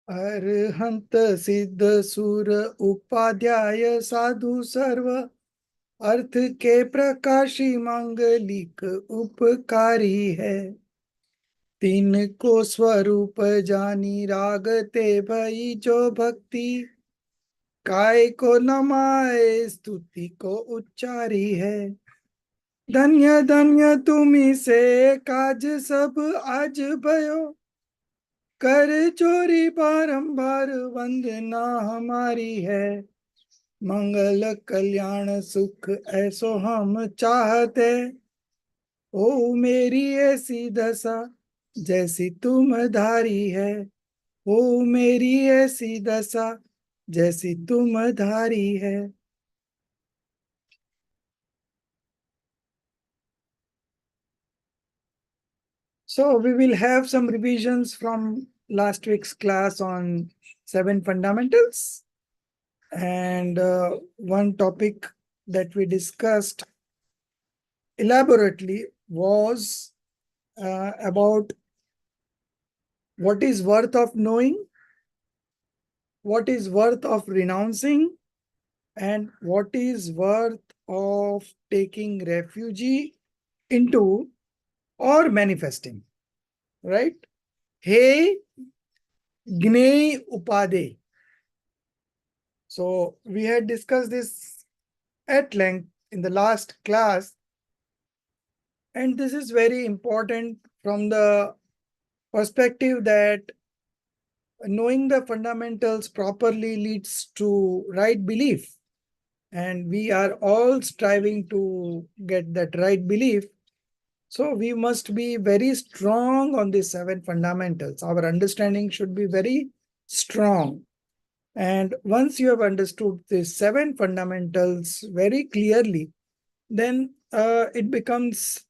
अरहंत सिद्ध सुर उपाध्याय साधु सर्व अर्थ के प्रकाशी मांगलिक उपकारी है। तीन को स्वरूप जानी रागते भई जो भक्ति काय को नमाए स्तुति को उच्चारी है। धन्य धन्य तुम्ही से काज सब आज भयो कर चोरी बारंबार वंदना हमारी है। मंगल कल्याण सुख ऐसो हम चाहते ओ मेरी ऐसी दशा जैसी तुम धारी है। ओ मेरी ऐसी दशा जैसी तुम धारी है। So we will have some revisions from last week's class on 7 fundamentals. And one topic that we discussed elaborately was about what is worth of knowing, what is worth of renouncing, and what is worth of taking refuge into or manifesting, right? Hey, Gnei Upade. So we had discussed this at length in the last class, and this is very important from the perspective that knowing the fundamentals properly leads to right belief, and we are all striving to get that right belief. So we must be very strong on these 7 fundamentals. Our understanding should be very strong. And once you have understood these 7 fundamentals very clearly, then it becomes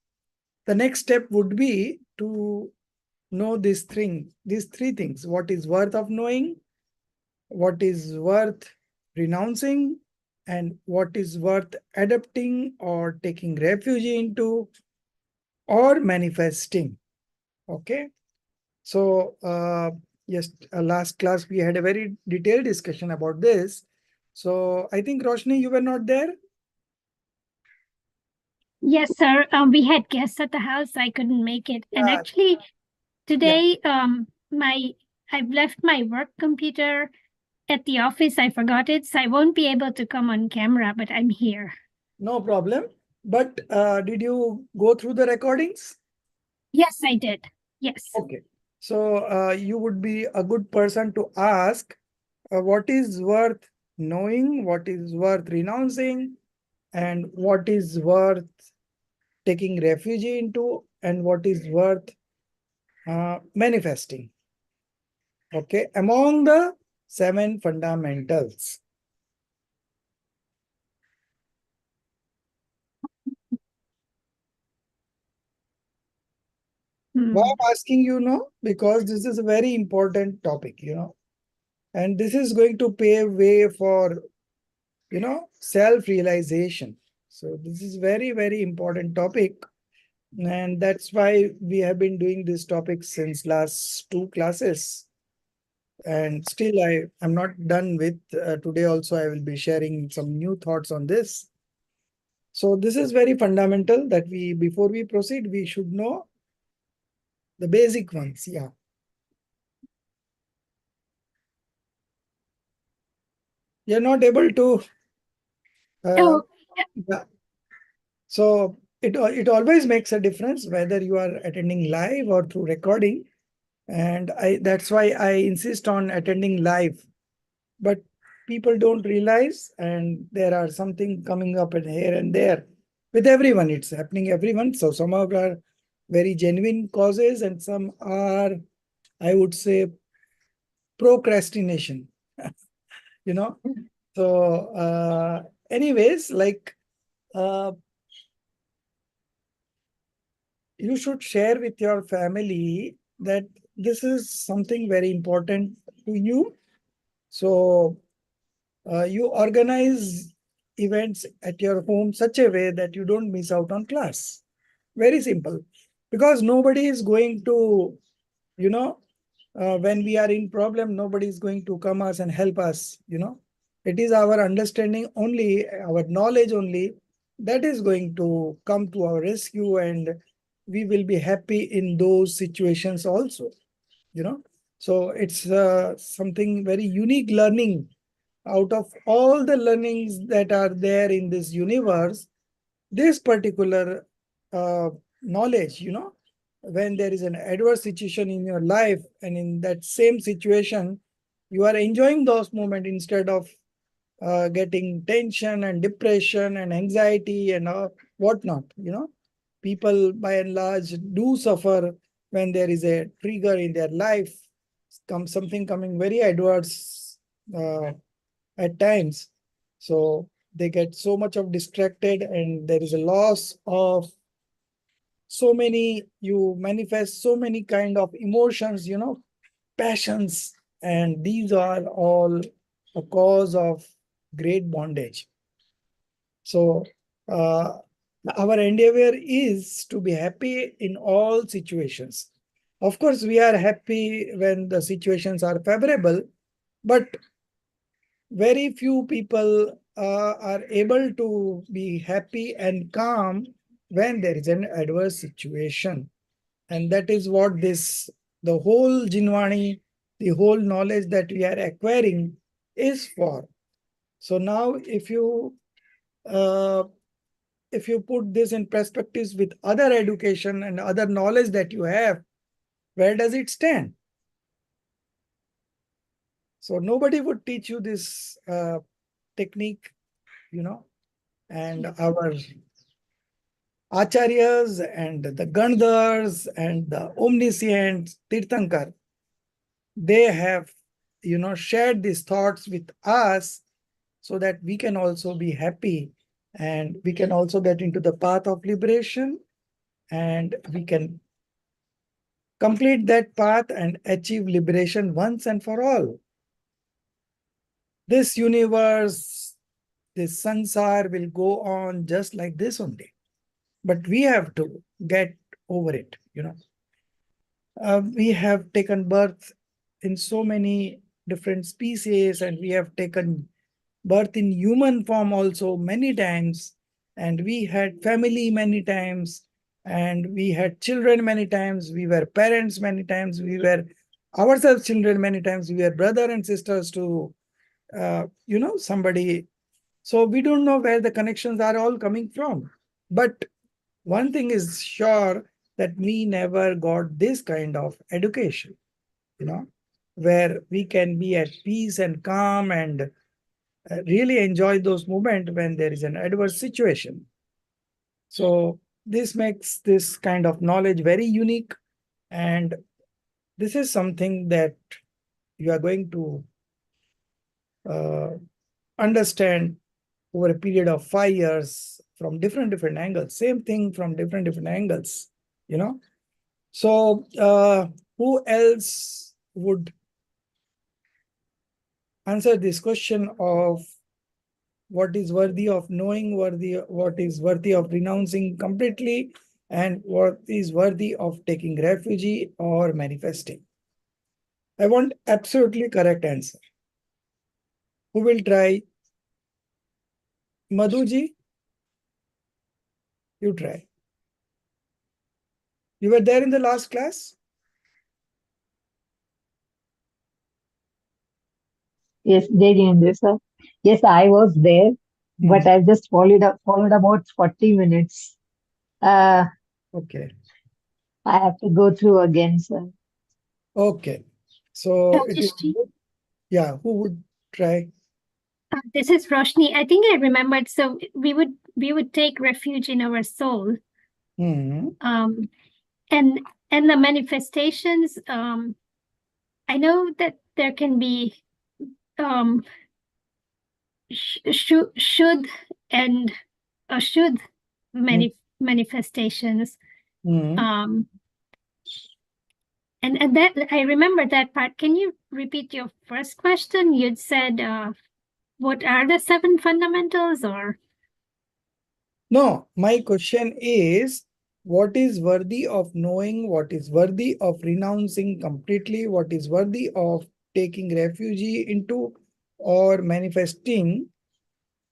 the next step would be to know these three things: what is worth of knowing, what is worth renouncing, and what is worth adapting or taking refuge into or manifesting. Okay. So yes, last class we had a very detailed discussion about this. So I think Roshni, you were not there. Yes, sir. We had guests at the house. I couldn't make it. And actually, today, I've left my work computer at the office. I forgot it, so I won't be able to come on camera, but I'm here. No problem. But did you go through the recordings? Yes, I did. Yes. Okay. So you would be a good person to ask what is worth knowing, what is worth renouncing, and what is worth taking refuge into, and what is worth manifesting. Okay, among the 7 fundamentals. Why I'm asking you know, because this is a very important topic, and this is going to pave way for, self-realization. So this is very, very important topic. And that's why we have been doing this topic since last 2 classes. And still I'm not done with today also. I will be sharing some new thoughts on this. So this is very fundamental that before we proceed, we should know the basic ones. Yeah. You're not able to. Oh, Yeah. So it always makes a difference whether you are attending live or through recording. And that's why I insist on attending live. But people don't realize, and there are something coming up in here and there with everyone. It's happening everyone. So some are very genuine causes, and some are, I would say, procrastination. you know. So anyways, like you should share with your family that this is something very important to you. So you organize events at your home such a way that you don't miss out on class. Very simple. Because nobody is going to, you know, when we are in problem, nobody is going to come us and help us, It is our understanding only, our knowledge only, that is going to come to our rescue, and we will be happy in those situations also, So it's something very unique learning. Out of all the learnings that are there in this universe, this particular uh, knowledge, when there is an adverse situation in your life, and in that same situation, you are enjoying those moments instead of getting tension and depression and anxiety and whatnot, People by and large do suffer when there is a trigger in their life, something coming very adverse at times. So they get so much of distracted, and there is a loss of so many, you manifest so many kind of emotions, passions, and these are all a cause of great bondage. So our endeavor is to be happy in all situations. Of course, we are happy when the situations are favorable, but very few people are able to be happy and calm when there is an adverse situation. And that is what the whole Jinwani, the whole knowledge that we are acquiring is for. So now uh, if you put this in perspectives with other education and other knowledge that you have, where does it stand? So nobody would teach you this technique, and our acharyas and the Gandhars and the omniscient Tirthankar, they have, shared these thoughts with us so that we can also be happy, and we can also get into the path of liberation, and we can complete that path and achieve liberation once and for all. This universe, this sansar will go on just like this only. But we have to get over it, We have taken birth in so many different species, and we have taken birth in human form also many times, and we had family many times, and we had children many times, we were parents many times, we were ourselves children many times, we were brother and sisters to somebody. So we don't know where the connections are all coming from, but one thing is sure, that we never got this kind of education, where we can be at peace and calm and really enjoy those moments when there is an adverse situation. So this makes this kind of knowledge very unique, and this is something that you are going to uh, understand over a period of 5 years from different angles. Same thing from different angles, So who else would answer this question of what is worthy of knowing, what is worthy of renouncing completely, and what is worthy of taking refuge or manifesting? I want absolutely correct answer. Who will try? Madhuji, you try. You were there in the last class? Yes, Jayendra sir. Yes, I was there, but Hmm. I just followed about 40 minutes. Uh, Okay. I have to go through again, sir. Okay. So it is, Rajeshji, yeah, who would try? this is Roshni. I think I remembered. So we would take refuge in our soul. Hmm. Um, and and the manifestations. I know that there can be um should and should manifestations. Hmm. Um, and that I remember that part. Can you repeat your first question? You'd said, what are the 7 fundamentals, or? No, my question is, what is worthy of knowing, what is worthy of renouncing completely, what is worthy of taking refuge into or manifesting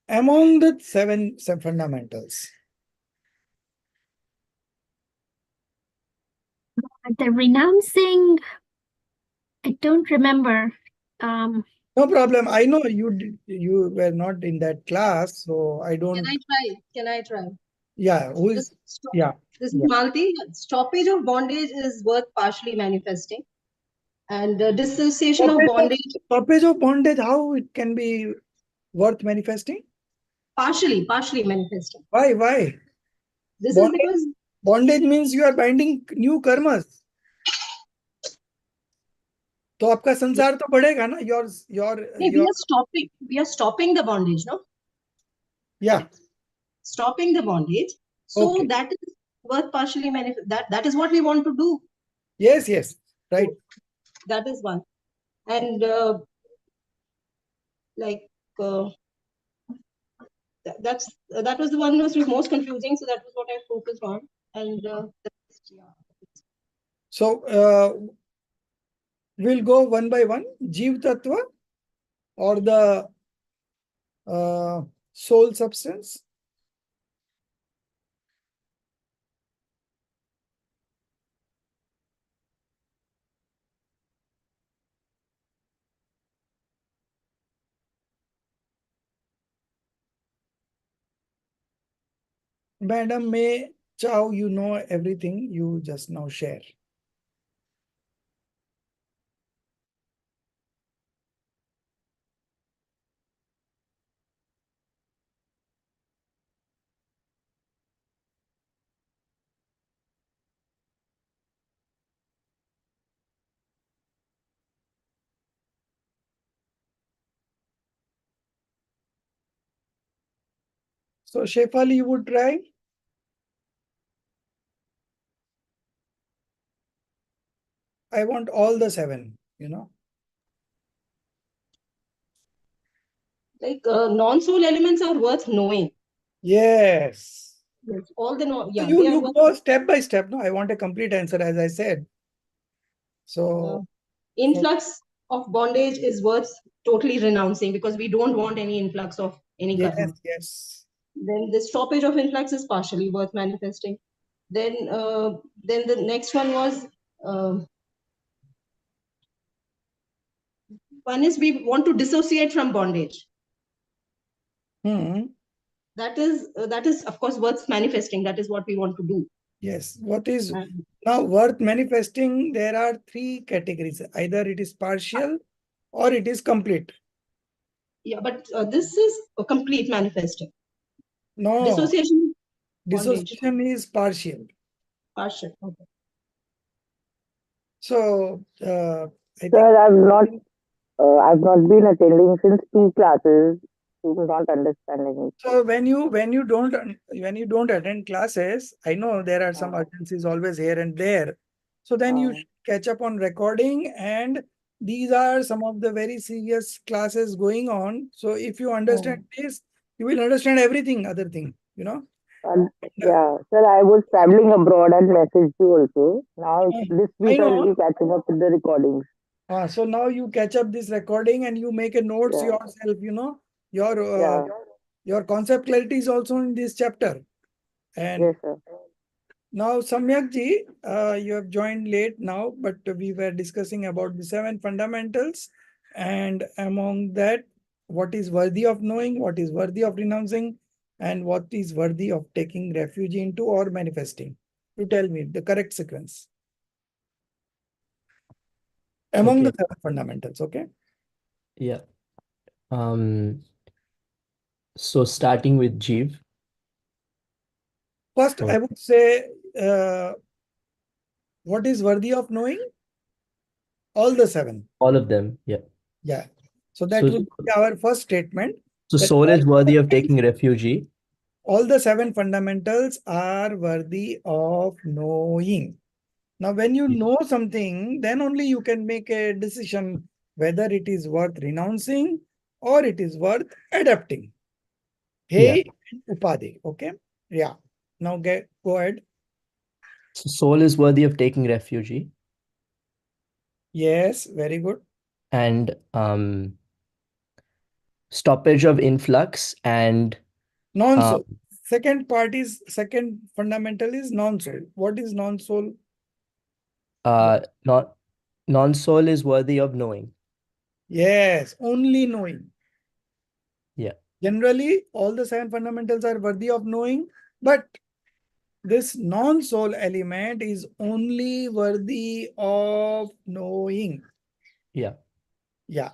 among the seven fundamentals. The renouncing, I don't remember. No problem. I know you were not in that class, so I don't. Can I try? Can I try? Yeah, who is? Yeah. This is Malti. Stoppage of bondage is worth partially manifesting. And dissociation of bondage. Stoppage of bondage, how it can be worth manifesting? Partially manifesting. Why? Why? This bondage, is because bondage means you are binding new karmas. तो आपका संसार तो बढ़ेगा ना? we are stopping the bondage, no? Yeah. Stopping the bondage. So Okay. that is worth partially manifest. That is what we want to do. Yes, yes. Right. So that is one. And that was the one which was most confusing. So that was what I focused on. And so we'll go one by one. Jeev Tattva or the soul substance. Madam May Chow, you know everything. You just now share. So Shefali, you would try? I want all the seven, you know. like non-soul elements are worth knowing. Yes. Yes, all the you go step by step. No, I want a complete answer, as I said. So influx of bondage is worth totally renouncing because we don't want any influx of any karma. Yes. Then the stoppage of influx is partially worth manifesting. Then the next one was one is we want to dissociate from bondage. That is of course worth manifesting. That is what we want to do. Yes. What is now worth manifesting? There are three categories. Either it is partial or it is complete. Yeah, but this is a complete manifesting. No. Dissociation is partial. Partial. Okay. So Sir, I've not been attending since 2 classes. Not understanding it. So when you don't attend classes, I know there are some urgencies always here and there. So then you catch up on recording, and these are some of the very serious classes going on. So if you understand this, you will understand everything other thing, you know. Yeah, sir, I was traveling abroad and messaged you also. Now this week I'll be catching up with the recordings. So now you catch up this recording and you make a notes yourself, you know. Your concept clarity is also in this chapter. And yes, sir. Now, Samyak ji, you have joined late now, but we were discussing about the seven fundamentals. And among that, what is worthy of knowing, what is worthy of renouncing, and what is worthy of taking refuge into or manifesting. You tell me the correct sequence. Among the seven fundamentals, okay? Yeah. So starting with Jeev. First, I would say, what is worthy of knowing? All the seven. All of them, yeah. Yeah. So that would be our first statement. So soul is worthy of taking refuge. All the seven fundamentals are worthy of knowing. Now, when you know something, then only you can make a decision whether it is worth renouncing or it is worth adapting. Hey, Upadi. Okay. Yeah. Now go ahead. So soul is worthy of taking refuge. Yes, very good. And stoppage of influx and Non-soul. Second fundamental is non-soul. What is non-soul? not non-soul is worthy of knowing. Yes, only knowing. Yeah. Generally, all the 7 fundamentals are worthy of knowing, but this non-soul element is only worthy of knowing. Yeah. Yeah.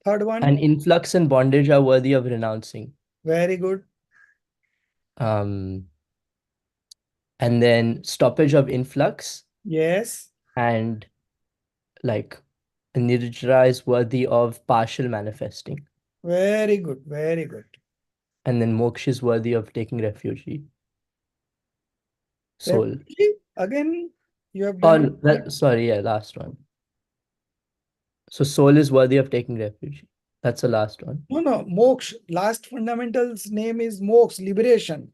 Third one. And influx and bondage are worthy of renouncing. Very good. And then stoppage of influx Yes. and like nirjara is worthy of partial manifesting. Very good. Very good. And then moksha is worthy of taking refuge. Soul. Refuge, again, you have done. Sorry, yeah, last one. So soul is worthy of taking refuge. That's the last one. No, moksha. Last fundamental's name is moksha, liberation.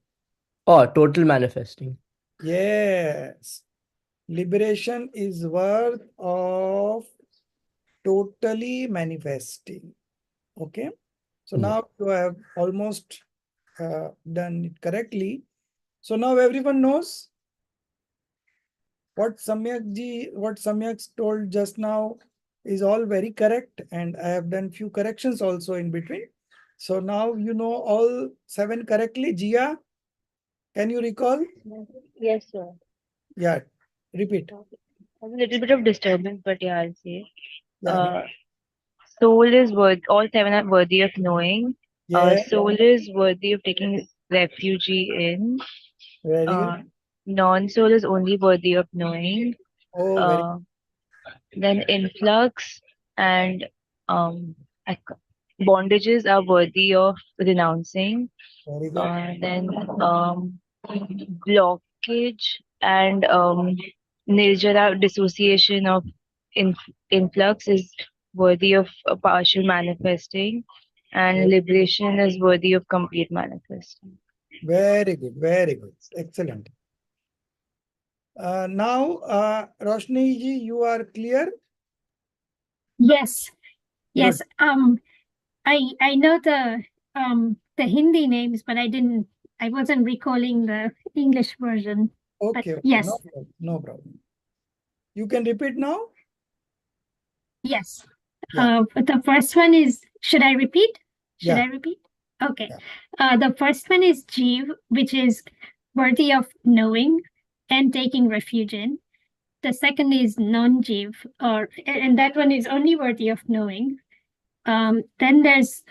Oh, total manifesting. Yes. Liberation is worth of totally manifesting. Okay. So Yeah. now you have almost done it correctly. So now everyone knows what Samyak told just now is all very correct, and I have done few corrections also in between. So now you know all 7 correctly. Jia, can you recall? Yes, sir. Yeah, repeat. A little bit of disturbance, but yeah, I'll say. Yeah, Uh, Soul is worth, all 7 are worthy of knowing. yeah, Soul is worthy of taking refuge in. very good. Non-soul is only worthy of knowing. Oh, very, Uh, then influx and um, ac- bondages are worthy of renouncing. very good. Then blockage and nirjara dissociation of influx is worthy of partial manifesting, and liberation is worthy of complete manifesting. Very good. Very good. Excellent. Now, Roshni ji, you are clear? Yes. Yes. Good. I know the Hindi names, but I wasn't recalling the English version. But Okay. yes. No problem. No problem. You can repeat now? Yes. Yeah. But the first one is, should I repeat? Should Yeah. I repeat? Okay. Yeah. The first one is Jeev, which is worthy of knowing and taking refuge in. The second is non-Jeev, and that one is only worthy of knowing. Then there's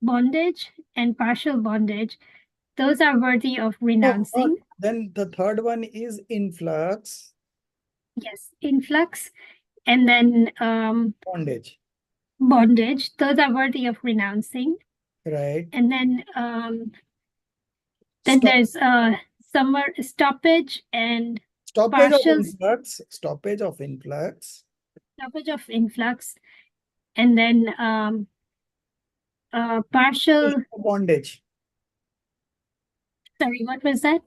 bondage and partial bondage. Those are worthy of renouncing. Then the third one is influx. Yes, influx. And then Bondage. bondage. Those are worthy of renouncing. Right. And then there's somewhere stoppage and Stoppage of partial influx. Stoppage of influx. stoppage of influx. And then partial Bondage. sorry, what was that?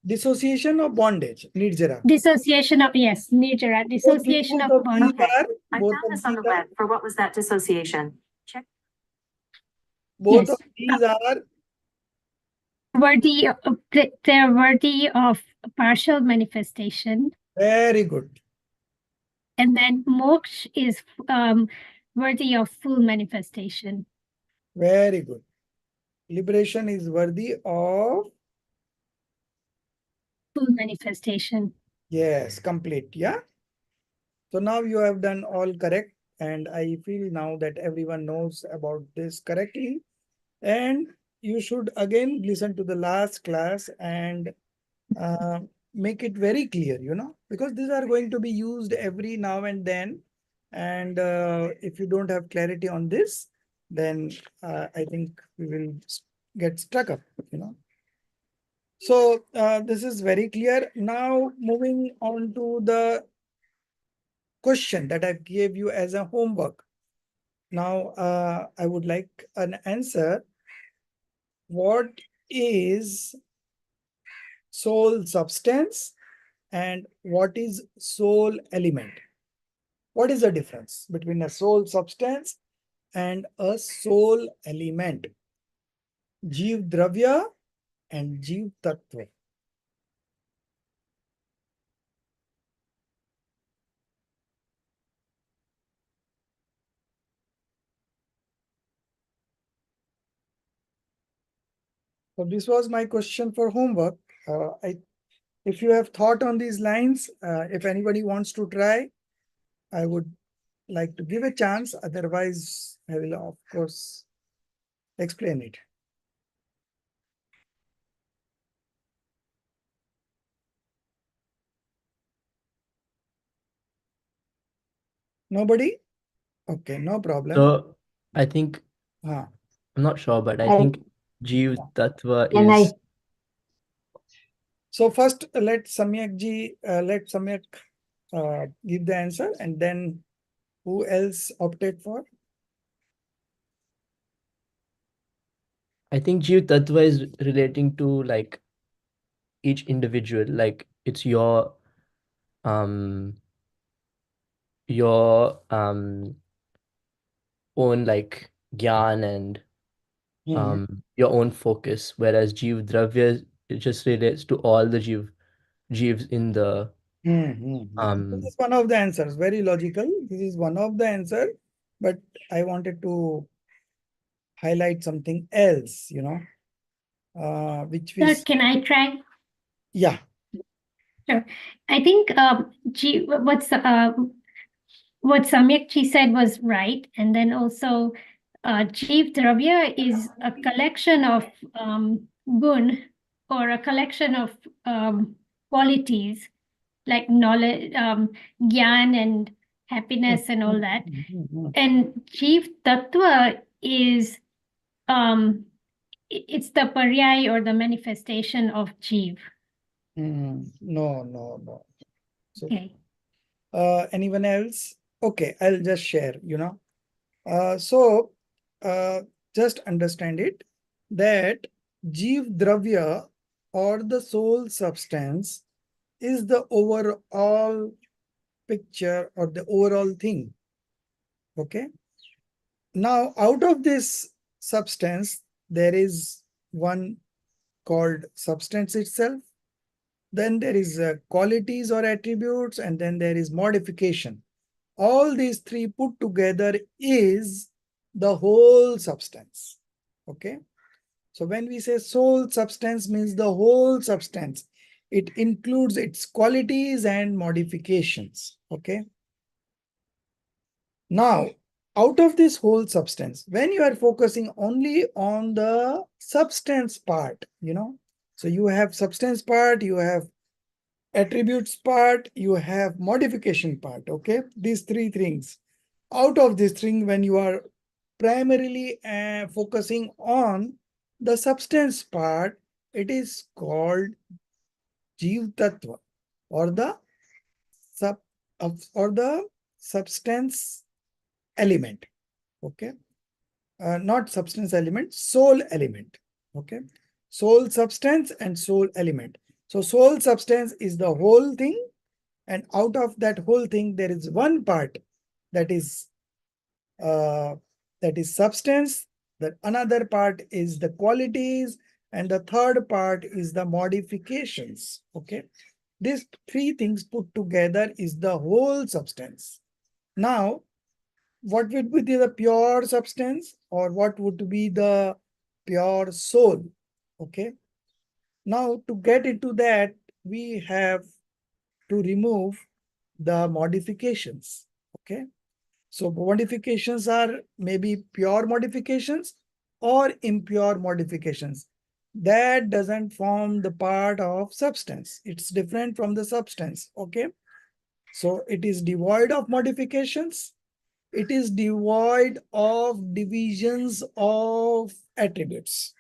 Dissociation of bondage. Nirjara. Dissociation of, yes, nirjara, dissociation Both of of these bondage. are, I both found of this on these the are, web for what was that dissociation. Check. both Yes. of these are Worthy of, they're worthy of partial manifestation. very good. And then moksha is worthy of full manifestation. Very good. Liberation is worthy of, Full manifestation. yes, complete. Yeah. So now you have done all correct. And I feel now that everyone knows about this correctly. And you should again listen to the last class and make it very clear, because these are going to be used every now and then. And if you don't have clarity on this, then I think we will get stuck up, So this is very clear. Now moving on to the question that I gave you as a homework. Now I would like an answer. What is soul substance and what is soul element? What is the difference between a soul substance and a soul element? Jeev Dravya and Jeev Tattva. So this was my question for homework. If you have thought on these lines, if anybody wants to try, I would like to give a chance. Otherwise, I will, of course, explain it. Nobody? Okay, no problem. So I think Ah, I'm not sure, but I I- think Jeev Tattva Can I- is so first, let Samyak give the answer, and then who else opted for? I think Jeev Tattva is relating to like each individual, like it's your own like gyan and your own focus, whereas Jeev Dravya, it just relates to all the Jeevs in the This is one of the answers. Very logical. This is one of the answer, but I wanted to highlight something else, which Sir, is, can I try? yeah. Sure. I think what Samyakji said was right. And then also Jeev Dravya is a collection of gun, or a collection of qualities like knowledge, gyan and happiness and all that. And Jeev Tattva is it's the paryay or the manifestation of Jeev. No. So, Okay. anyone else? Okay, I'll just share, So, just understand it that Jeev Dravya or the soul substance is the overall picture or the overall thing. Okay. Now, out of this substance, there is one called substance itself. Then there is qualities or attributes, and then there is modification. All these three put together is the whole substance. Okay. So when we say soul substance, means the whole substance. It includes its qualities and modifications. Okay. Now, out of this whole substance, when you are focusing only on the substance part, so you have substance part, you have attributes part, you have modification part. Okay. These three things. Out of this thing, when you are primarily focusing on the substance part, it is called Jeev Tattva, or the substance element. Okay. Not substance element, soul element. Okay. Soul substance and soul element. So soul substance is the whole thing, and out of that whole thing, there is one part that is substance. That another part is the qualities, and the third part is the modifications. Okay. These three things put together is the whole substance. Now, what would be the pure substance, or what would be the pure soul? Okay. Now, to get into that, we have to remove the modifications. Okay. So modifications are maybe pure modifications or impure modifications. That doesn't form the part of substance. It's different from the substance. Okay. So it is devoid of modifications. It is devoid of divisions of attributes.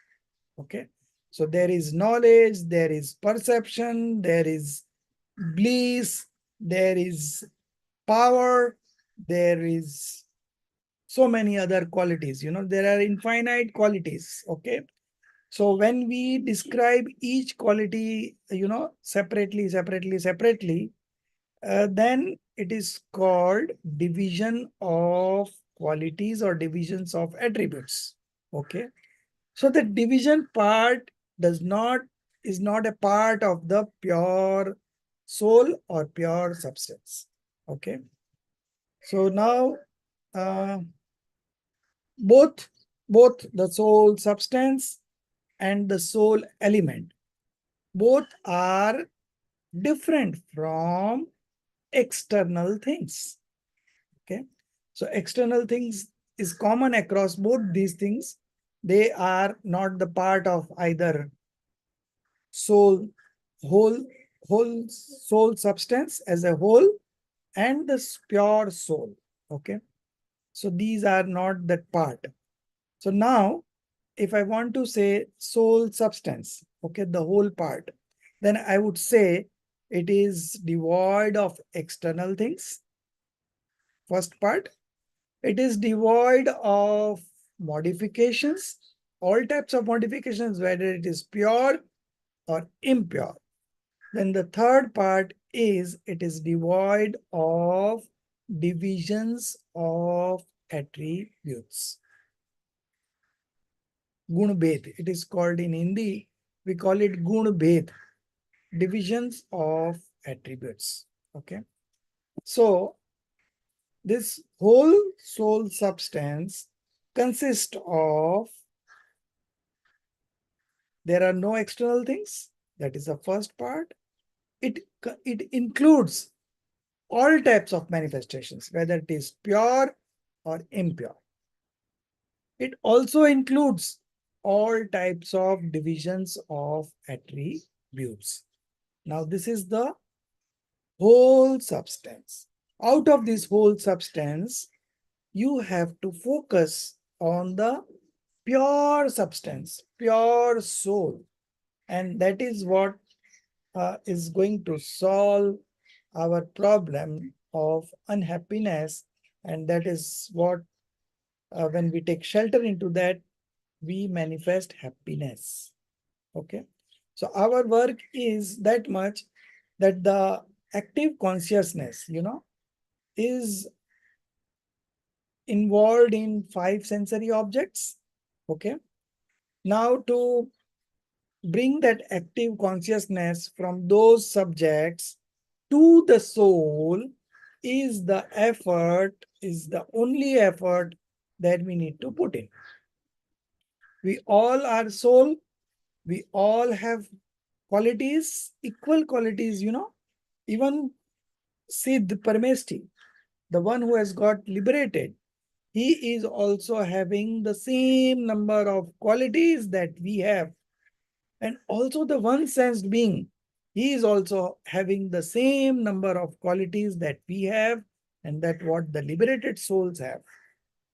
Okay. So there is knowledge, there is perception, there is bliss, there is power, there is so many other qualities. There are infinite qualities. Okay. So when we describe each quality, separately, then it is called division of qualities or divisions of attributes. Okay. So the division part is not a part of the pure soul or pure substance. Okay. So now both the soul substance and the soul element, both are different from external things. Okay. So external things is common across both these things. They are not the part of either soul, whole soul substance as a whole and the pure soul. Okay. So these are not that part. So now if I want to say soul substance, okay, the whole part, then I would say it is devoid of external things. First part, it is devoid of modifications, all types of modifications, whether it is pure or impure. Then the third part is it is devoid of divisions of attributes. Gun Bhed. It is called in Hindi, we call it Gun Bhed, divisions of attributes. Okay. So this whole soul substance consists of, there are no external things. That is the first part. It includes all types of manifestations, whether it is pure or impure. It also includes all types of divisions of attributes. Now, this is the whole substance. Out of this whole substance, you have to focus on the pure substance, pure soul. And that is what is going to solve our problem of unhappiness. And that is what, when we take shelter into that, we manifest happiness. Okay. So our work is that much that the active consciousness, is involved in 5 sensory objects. Okay. Now to bring that active consciousness from those subjects to the soul is the effort, is the only effort that we need to put in. We all are soul. We all have qualities, equal qualities, even Siddh Paramesti, the one who has got liberated, he is also having the same number of qualities that we have. And also the one sensed being, he is also having the same number of qualities that we have and that what the liberated souls have.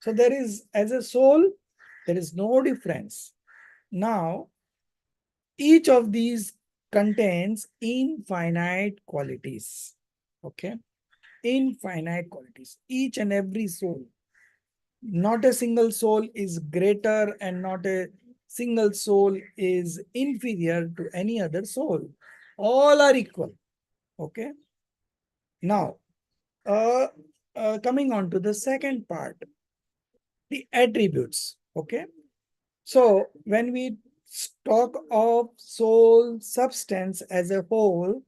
So there is, as a soul, there is no difference. Now, each of these contains infinite qualities. Okay. Infinite qualities. Each and every soul. Not a single soul is greater and not a single soul is inferior to any other soul. All are equal. Okay. Now, coming on to the second part, the attributes. Okay. So when we talk of soul substance as a whole,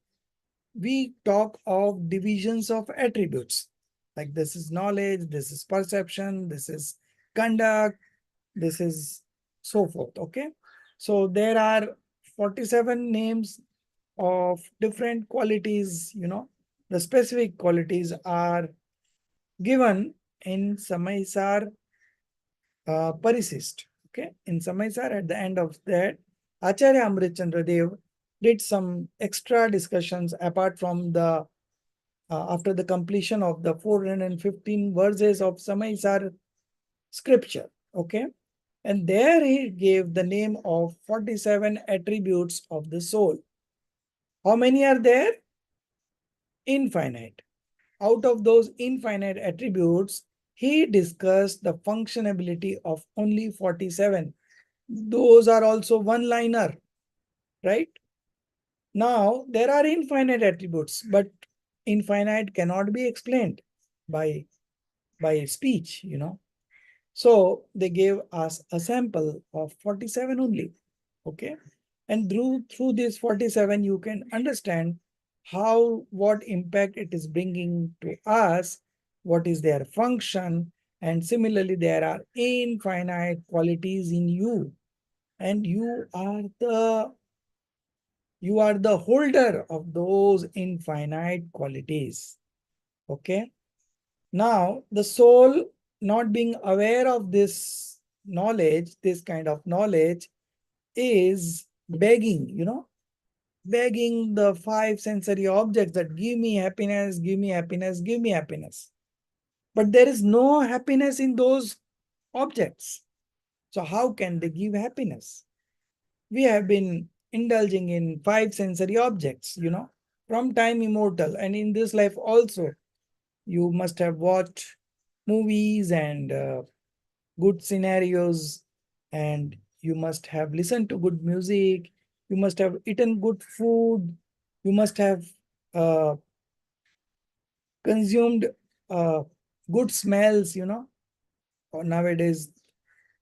we talk of divisions of attributes. Like this is knowledge, this is perception, this is conduct, this is so forth. Okay. So there are 47 names of different qualities, the specific qualities are given in Samaisar Parisist. Okay. In Samaisar, at the end of that, Acharya Amrit Chandra Dev did some extra discussions apart from the after the completion of the 415 verses of Samaisar scripture. Okay. And there he gave the name of 47 attributes of the soul. How many are there? Infinite. Out of those infinite attributes, he discussed the functionability of only 47. those are also one-liner, right? Now, there are infinite attributes, but infinite cannot be explained by speech, So they gave us a sample of 47 only. Okay. And through this 47, you can understand what impact it is bringing to us, what is their function. And similarly, there are infinite qualities in you. And you are the holder of those infinite qualities. Okay. Now, the soul not being aware of this knowledge, this kind of knowledge, is begging, begging the five sensory objects that give me happiness, give me happiness, give me happiness. But there is no happiness in those objects. So how can they give happiness? We have been indulging in five sensory objects, from time immortal. And in this life also, you must have watched movies and good scenarios, and you must have listened to good music, you must have eaten good food, you must have uh, consumed uh, good smells. Nowadays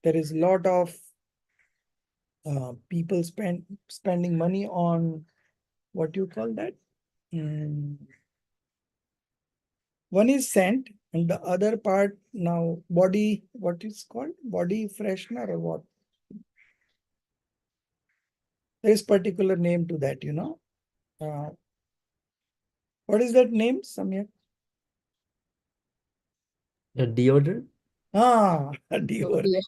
there is a lot of people spending money on, what you call that. Mm, one is scent, and the other part now body, what is called body freshener or what. There is particular name to that, what is that name, Samyak? A deodorant? Dior. Yes.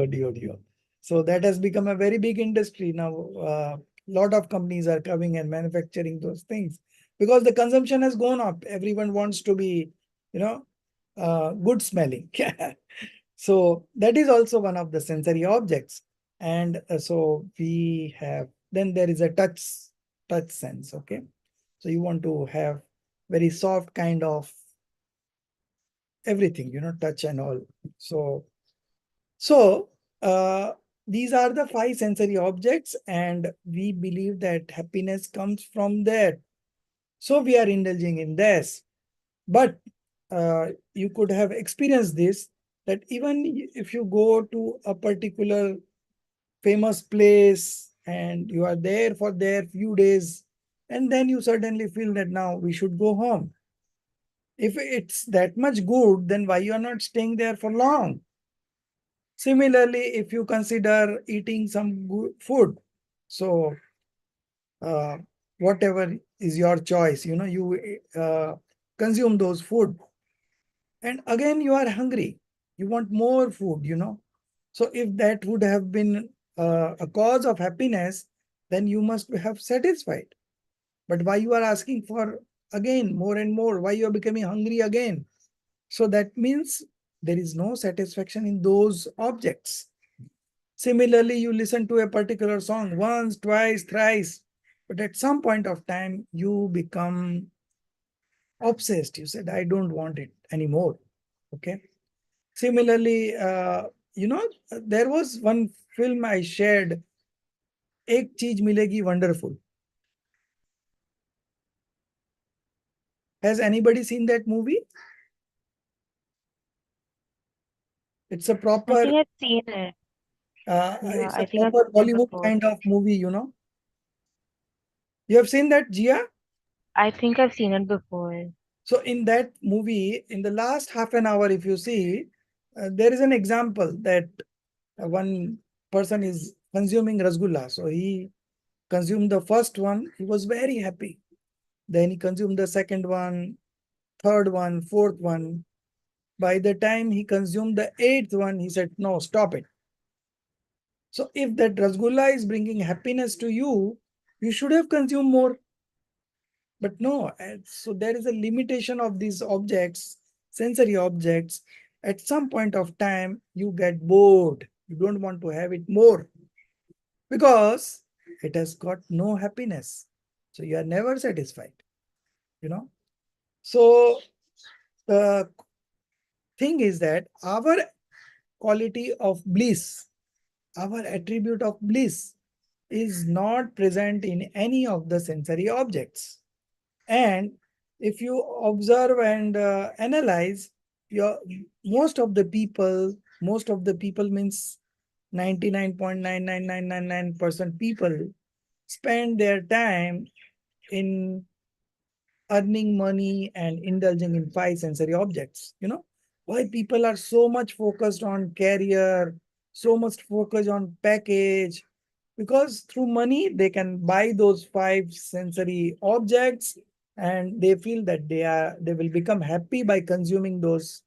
Dio. So that has become a very big industry now. Lot of companies are coming and manufacturing those things because the consumption has gone up. Everyone wants to be, good smelling. So that is also one of the sensory objects. And so we have, then there is a touch sense. Okay. So you want to have very soft kind of everything, touch and all. So these are the five sensory objects, and we believe that happiness comes from there. So we are indulging in this. But you could have experienced this, that even if you go to a particular famous place and you are there for their few days, and then you suddenly feel that now we should go home. If it's that much good, then why you are not staying there for long? Similarly, if you consider eating some good food, so uh, whatever is your choice, you consume those food, and again you are hungry, you want more food, So if that would have been a cause of happiness, then you must have satisfied. But why you are asking for again more and more? Why you are becoming hungry again? So that means there is no satisfaction in those objects. Similarly, you listen to a particular song once, twice, thrice, but at some point of time, you become obsessed. You said, I don't want it anymore. Okay. Similarly, there was one film I shared, Ek Cheez Milegi Wonderful. Has anybody seen that movie? It's a I proper, think I've seen it. Yeah, it's I a think I've proper seen it Bollywood before. kind of movie, You have seen that, Jia? I think I've seen it before. So in that movie, in the last half an hour, if you see, there is an example that one person is consuming rasgulla. So he consumed the first one, he was very happy. Then he consumed the second one, third one, fourth one. By the time he consumed the eighth one, he said, no, stop it. So if that rasgulla is bringing happiness to you, you should have consumed more. But no, so there is a limitation of these objects, sensory objects. At some point of time, you get bored. You don't want to have it more because it has got no happiness. So you are never satisfied, So the thing is that our quality of bliss our attribute of bliss is not present in any of the sensory objects. And if you observe and analyze, your most of the people means 99.99999% people spend their time in earning money and indulging in five sensory objects. Why people are so much focused on career, so much focused on package, because through money they can buy those five sensory objects, and they feel that they will become happy by consuming those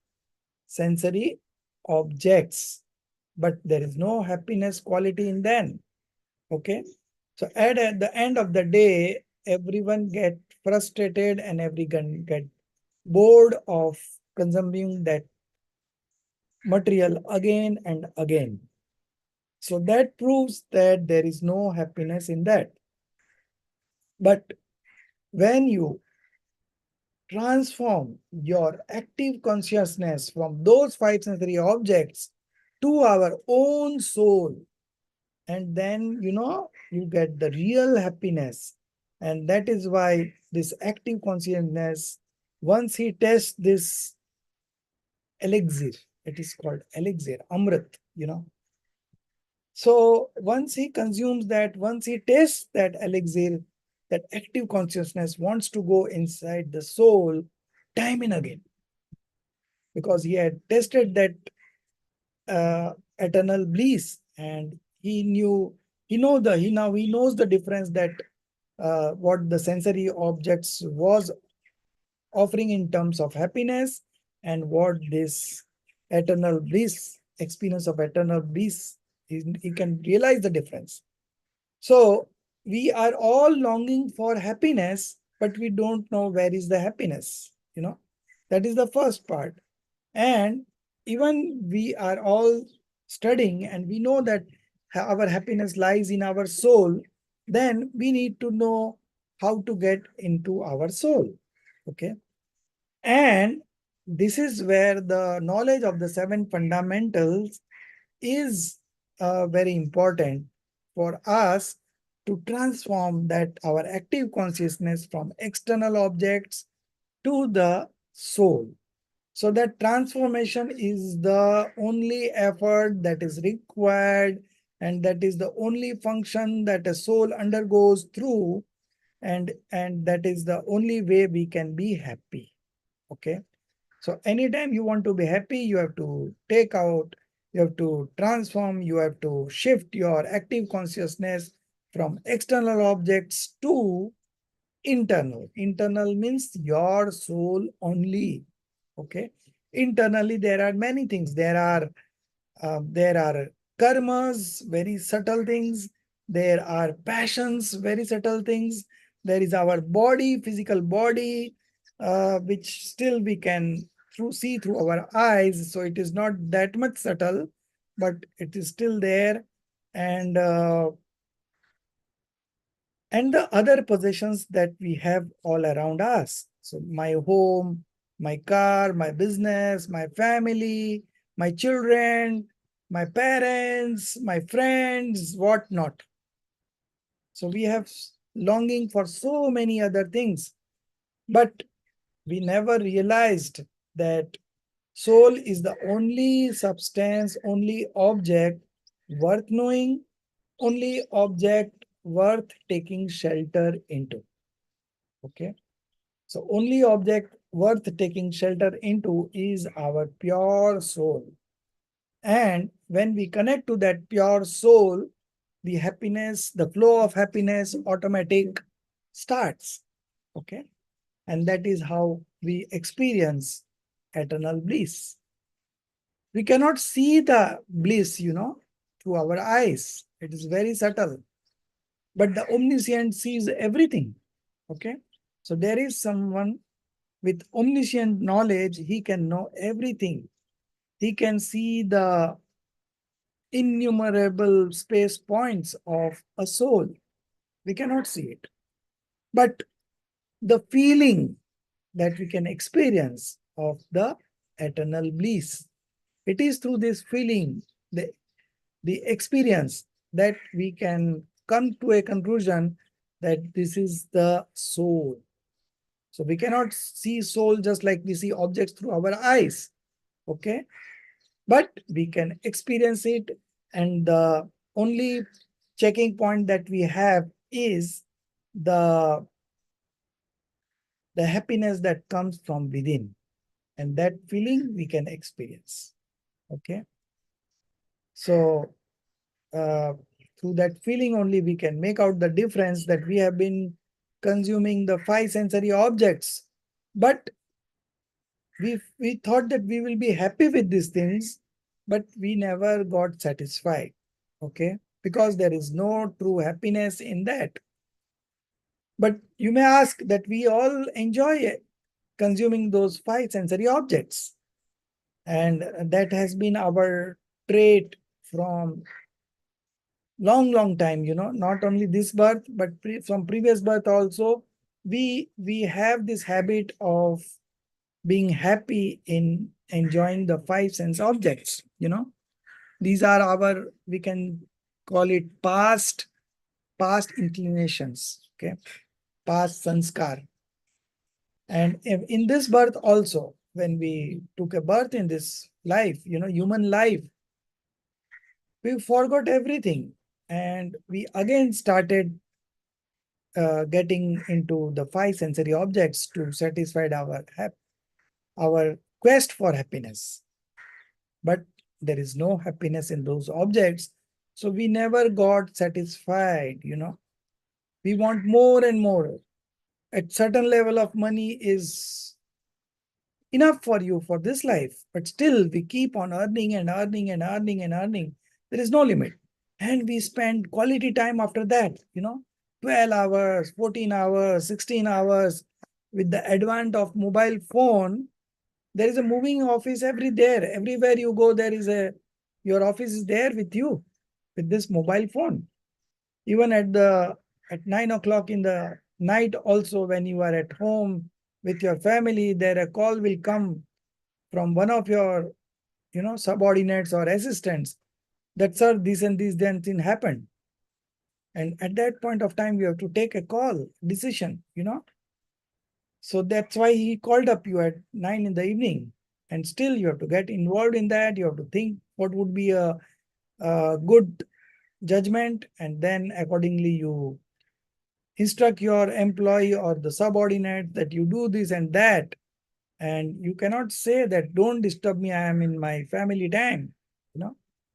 sensory objects, but there is no happiness quality in them. Okay, so at the end of the day, everyone get frustrated and everyone get bored of consuming that material again and again. So that proves that there is no happiness in that. But when you transform your active consciousness from those five sensory objects to our own soul, and then you get the real happiness. And that is why this active consciousness, once he tests this elixir, it is called elixir, amrit. So once he consumes that, once he tastes that elixir, that active consciousness wants to go inside the soul time and again, because he had tasted that eternal bliss, and he knows the difference that what the sensory objects was offering in terms of happiness, and what this eternal bliss, experience of eternal bliss, he can realize the difference. So we are all longing for happiness, but we don't know where is the happiness. That is the first part. And even we are all studying and we know that our happiness lies in our soul, then we need to know how to get into our soul. Okay. And this is where the knowledge of the seven fundamentals is very important for us to transform that our active consciousness from external objects to the soul. So that transformation is the only effort that is required, and that is the only function that a soul undergoes through, and that is the only way we can be happy. Okay. So anytime you want to be happy, you have to you have to transform, you have to shift your active consciousness from external objects to internal. Internal means your soul only. Okay. Internally, there are many things. There are karmas, very subtle things. There are passions, very subtle things. There is our body, physical body, which still we can see through our eyes. So it is not that much subtle, but it is still there. And the other possessions that we have all around us. So my home, my car, my business, my family, my children, my parents, my friends, whatnot. So we have longing for so many other things, but we never realized that soul is the only substance, only object worth knowing, only object worth taking shelter into. Okay. So only object worth taking shelter into is our pure soul. And when we connect to that pure soul, the happiness, the flow of happiness automatic starts. Okay. And that is how we experience eternal bliss. We cannot see the bliss, through our eyes. It is very subtle. But the omniscient sees everything. Okay. So there is someone with omniscient knowledge, he can know everything. He can see the innumerable space points of a soul. We cannot see it. But the feeling that we can experience of the eternal bliss, it is through this feeling, the experience, that we can come to a conclusion that this is the soul. So we cannot see soul just like we see objects through our eyes. Okay. But we can experience it, and the only checking point that we have is the happiness that comes from within, and that feeling we can experience. Okay. So through that feeling only we can make out the difference, that we have been consuming the 5 sensory objects, but we thought that we will be happy with these things, but we never got satisfied. Okay. Because there is no true happiness in that. But you may ask that we all enjoy consuming those 5 sensory objects, and that has been our trait from long time, not only this birth, but from previous birth also. We have this habit of being happy in enjoying the 5 sense objects. These are our, we can call it past inclinations. Okay. Past sanskar. And in this birth also, when we took a birth in this life, human life, we forgot everything, and we again started getting into the 5 sensory objects to satisfy our quest for happiness. But there is no happiness in those objects, so we never got satisfied. We want more and more. At certain level of money is enough for you for this life, but still we keep on earning and earning and earning and earning. There is no limit. And we spend quality time after that, 12 hours, 14 hours, 16 hours. With the advent of mobile phone, there is a moving office everywhere you go, your office is there with you, with this mobile phone. Even at 9 o'clock in the night also, when you are at home with your family, there a call will come from one of your subordinates or assistants, that sir, this and this then thing happened. And at that point of time, you have to take a call, decision. So that's why he called up you at 9 in the evening. And still you have to get involved in that. You have to think what would be a good judgment. And then accordingly, you instruct your employee or the subordinate that you do this and that. And you cannot say that, don't disturb me, I am in my family time.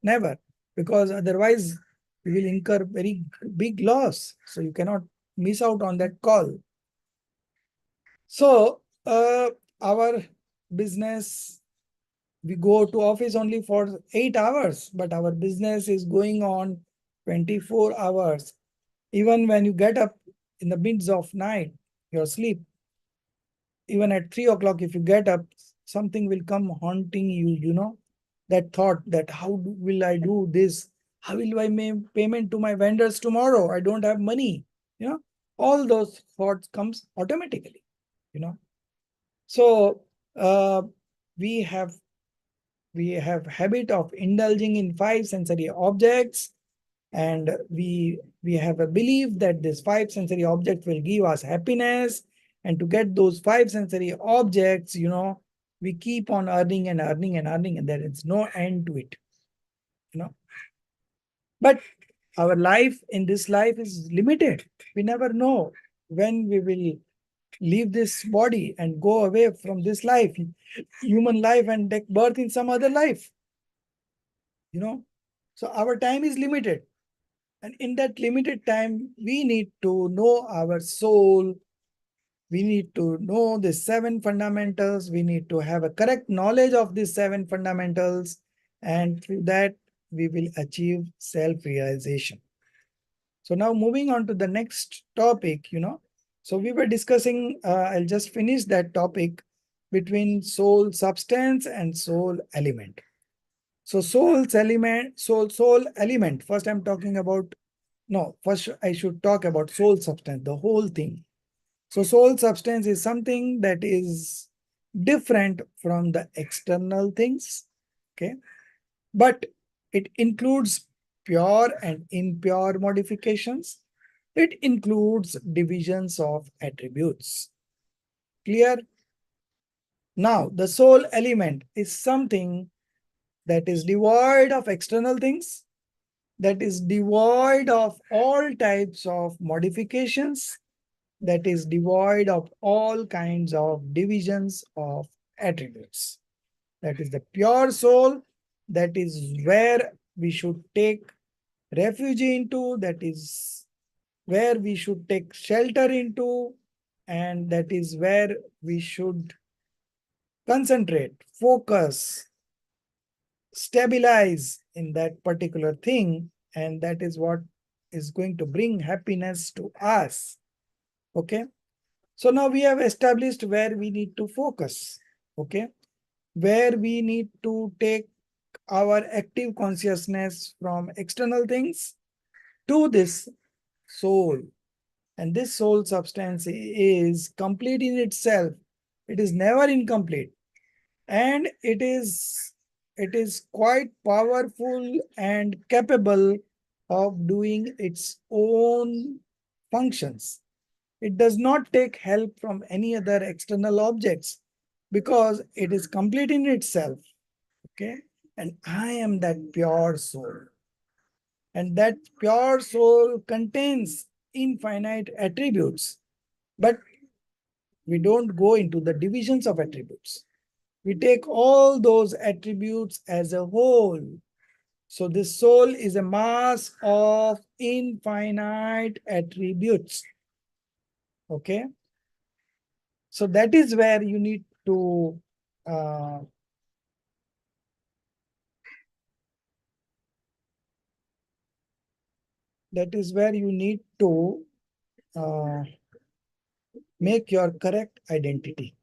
Never. Because otherwise, you will incur very big loss. So you cannot miss out on that call. So our business, we go to office only for 8 hours, but our business is going on 24 hours. Even when you get up in the midst of night, your sleep, even at 3 o'clock, if you get up, something will come haunting you, that thought that how will I do this? How will I make payment to my vendors tomorrow? I don't have money. All those thoughts comes automatically. So we have habit of indulging in 5 sensory objects, and we have a belief that this 5 sensory object will give us happiness. And to get those 5 sensory objects, we keep on earning and earning and earning, and there is no end to it. But our life in this life is limited. We never know when we will leave this body and go away from this life, human life, and take birth in some other life. So our time is limited. And in that limited time, we need to know our soul. We need to know the 7 fundamentals. We need to have a correct knowledge of these 7 fundamentals. And through that, we will achieve self-realization. So now moving on to the next topic, So we were discussing, I'll just finish that topic, between soul substance and soul element. So soul element, first I'm talking about, first I should talk about soul substance, the whole thing. So soul substance is something that is different from the external things, okay? But it includes pure and impure modifications. It includes divisions of attributes. Clear? Now, the soul element is something that is devoid of external things, that is devoid of all types of modifications, that is devoid of all kinds of divisions of attributes. That is the pure soul. That is where we should take refuge into, that is where we should take shelter into, and that is where we should concentrate, focus, stabilize in that particular thing, and that is what is going to bring happiness to us. Okay. So now we have established where we need to focus. Okay. Where we need to take our active consciousness from external things to this soul. And this soul substance is complete in itself. It is never incomplete. And it is quite powerful and capable of doing its own functions. It does not take help from any other external objects because it is complete in itself. Okay. And I am that pure soul. And that pure soul contains infinite attributes. But we don't go into the divisions of attributes. We take all those attributes as a whole. So this soul is a mass of infinite attributes. Okay. So that is where you need to make your correct identity,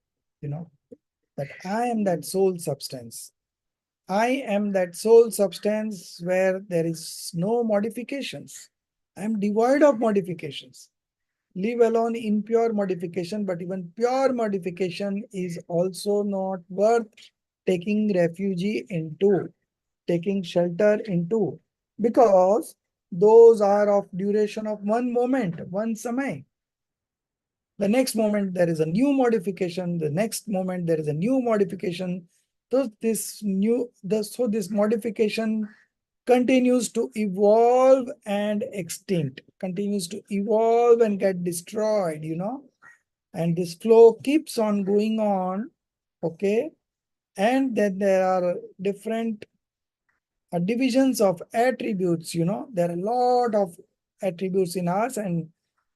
that I am that soul substance. I am that soul substance where there is no modifications. I am devoid of modifications. Leave alone impure modification, but even pure modification is also not worth taking refuge into, taking shelter into, because those are of duration of one moment, one samay. The next moment there is a new modification. The next moment there is a new modification. So this modification continues to evolve and extinct, continues to evolve and get destroyed, and this flow keeps on going on. Okay. And then there are different divisions of attributes, there are a lot of attributes in us, and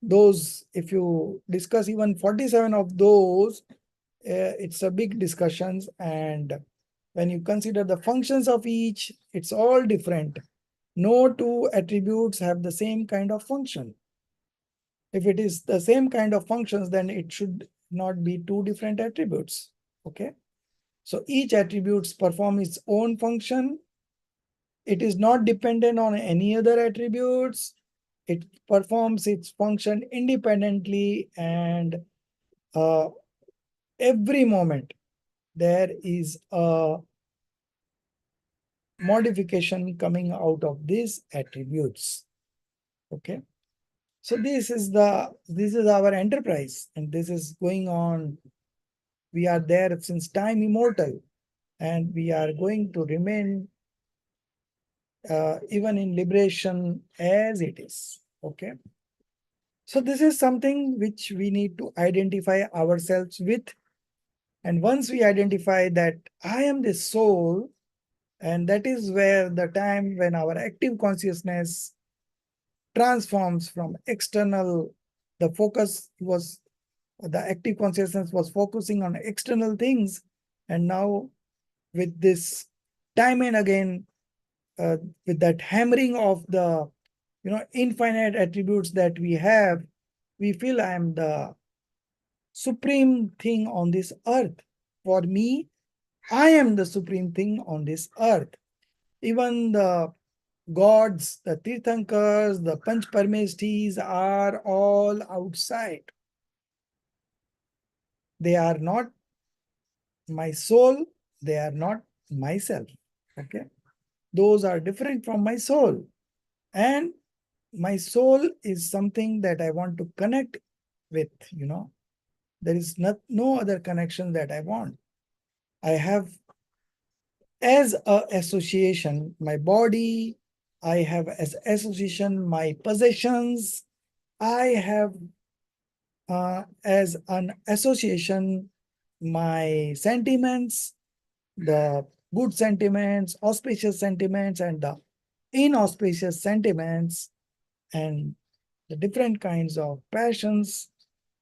those, if you discuss even 47 of those, it's a big discussions. And when you consider the functions of each, it's all different. No two attributes have the same kind of function. If it is the same kind of functions, then it should not be two different attributes. Okay. So each attributes perform its own function. It is not dependent on any other attributes. It performs its function independently, and every moment there is a modification coming out of these attributes. Okay. So this is our enterprise, and this is going on. We are there since time immortal, and we are going to remain even in liberation as it is. Okay. So this is something which we need to identify ourselves with. And once we identify that I am the soul, and that is where the time when our active consciousness transforms from external, the active consciousness was focusing on external things. And now with this time and again, with that hammering of the infinite attributes that we have, we feel I am the supreme thing on this earth. For me, I am the supreme thing on this earth. Even the gods, the Tirthankars, the Panch Parmeshtis are all outside. They are not my soul. They are not myself. Okay. Those are different from my soul. And my soul is something that I want to connect with, There is no other connection that I want. I have as a association my body, I have as association my possessions, I have as an association my sentiments, the good sentiments, auspicious sentiments, and the inauspicious sentiments, and the different kinds of passions.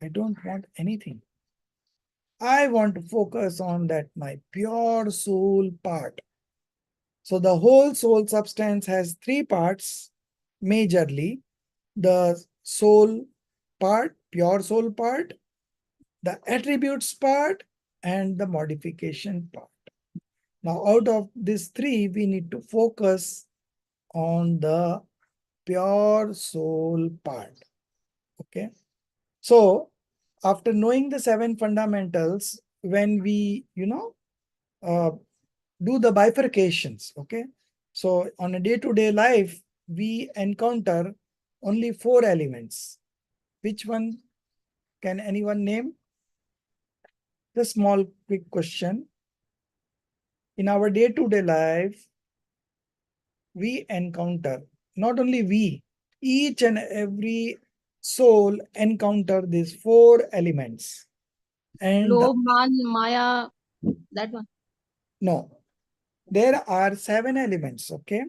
I don't want anything. I want to focus on that my pure soul part. So the whole soul substance has three parts majorly: the soul part, pure soul part, the attributes part, and the modification part. Now, out of these three, we need to focus on the pure soul part. Okay. So, after knowing the 7 fundamentals, when we, do the bifurcations, okay. So, on a day-to-day life, we encounter only 4 elements. Which one can anyone name? The small, quick question. In our day-to-day life, we encounter, not only we, each and every soul encounter these 4 elements. And Lobh, Man, Maya, that one. no, there are 7 elements, okay?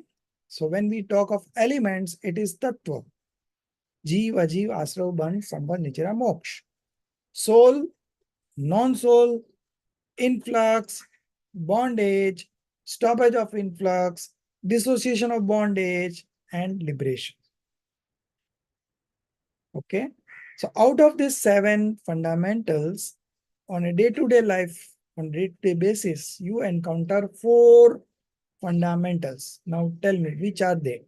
So when we talk of elements, it is tattva. Jeev, ajeev, asrav, bandh, sambandh, nichara, moksha. Soul, non-soul, influx, bondage, stoppage of influx, dissociation of bondage, and liberation. Okay. So out of these 7 fundamentals, on a day-to-day life, on day-to-day basis, you encounter 4 fundamentals. Now tell me, which are they?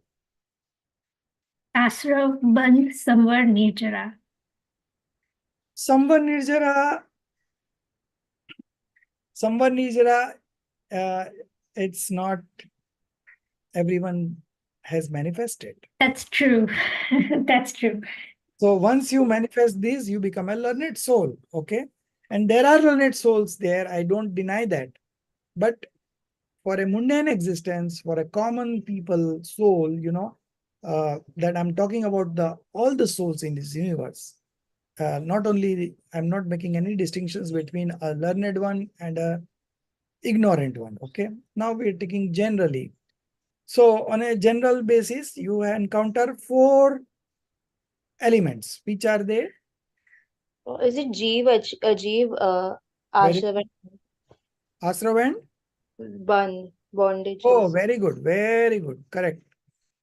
Asra, Bandh, Samvar, Nirjara. Samvar Nirjara, it's not everyone has manifested. That's true. That's true. So once you manifest this, you become a learned soul, okay? And there are learned souls there, I don't deny that. But for a mundane existence, for a common people soul, that I'm talking about all the souls in this universe. Not only, I'm not making any distinctions between a learned one and a ignorant one, okay? Now we're taking generally. So on a general basis, you encounter 4 elements. Which are they? Is it Jeev, Ajeev, Very Ashrav, Asrav and? and bondage? Oh, very good, very good, correct.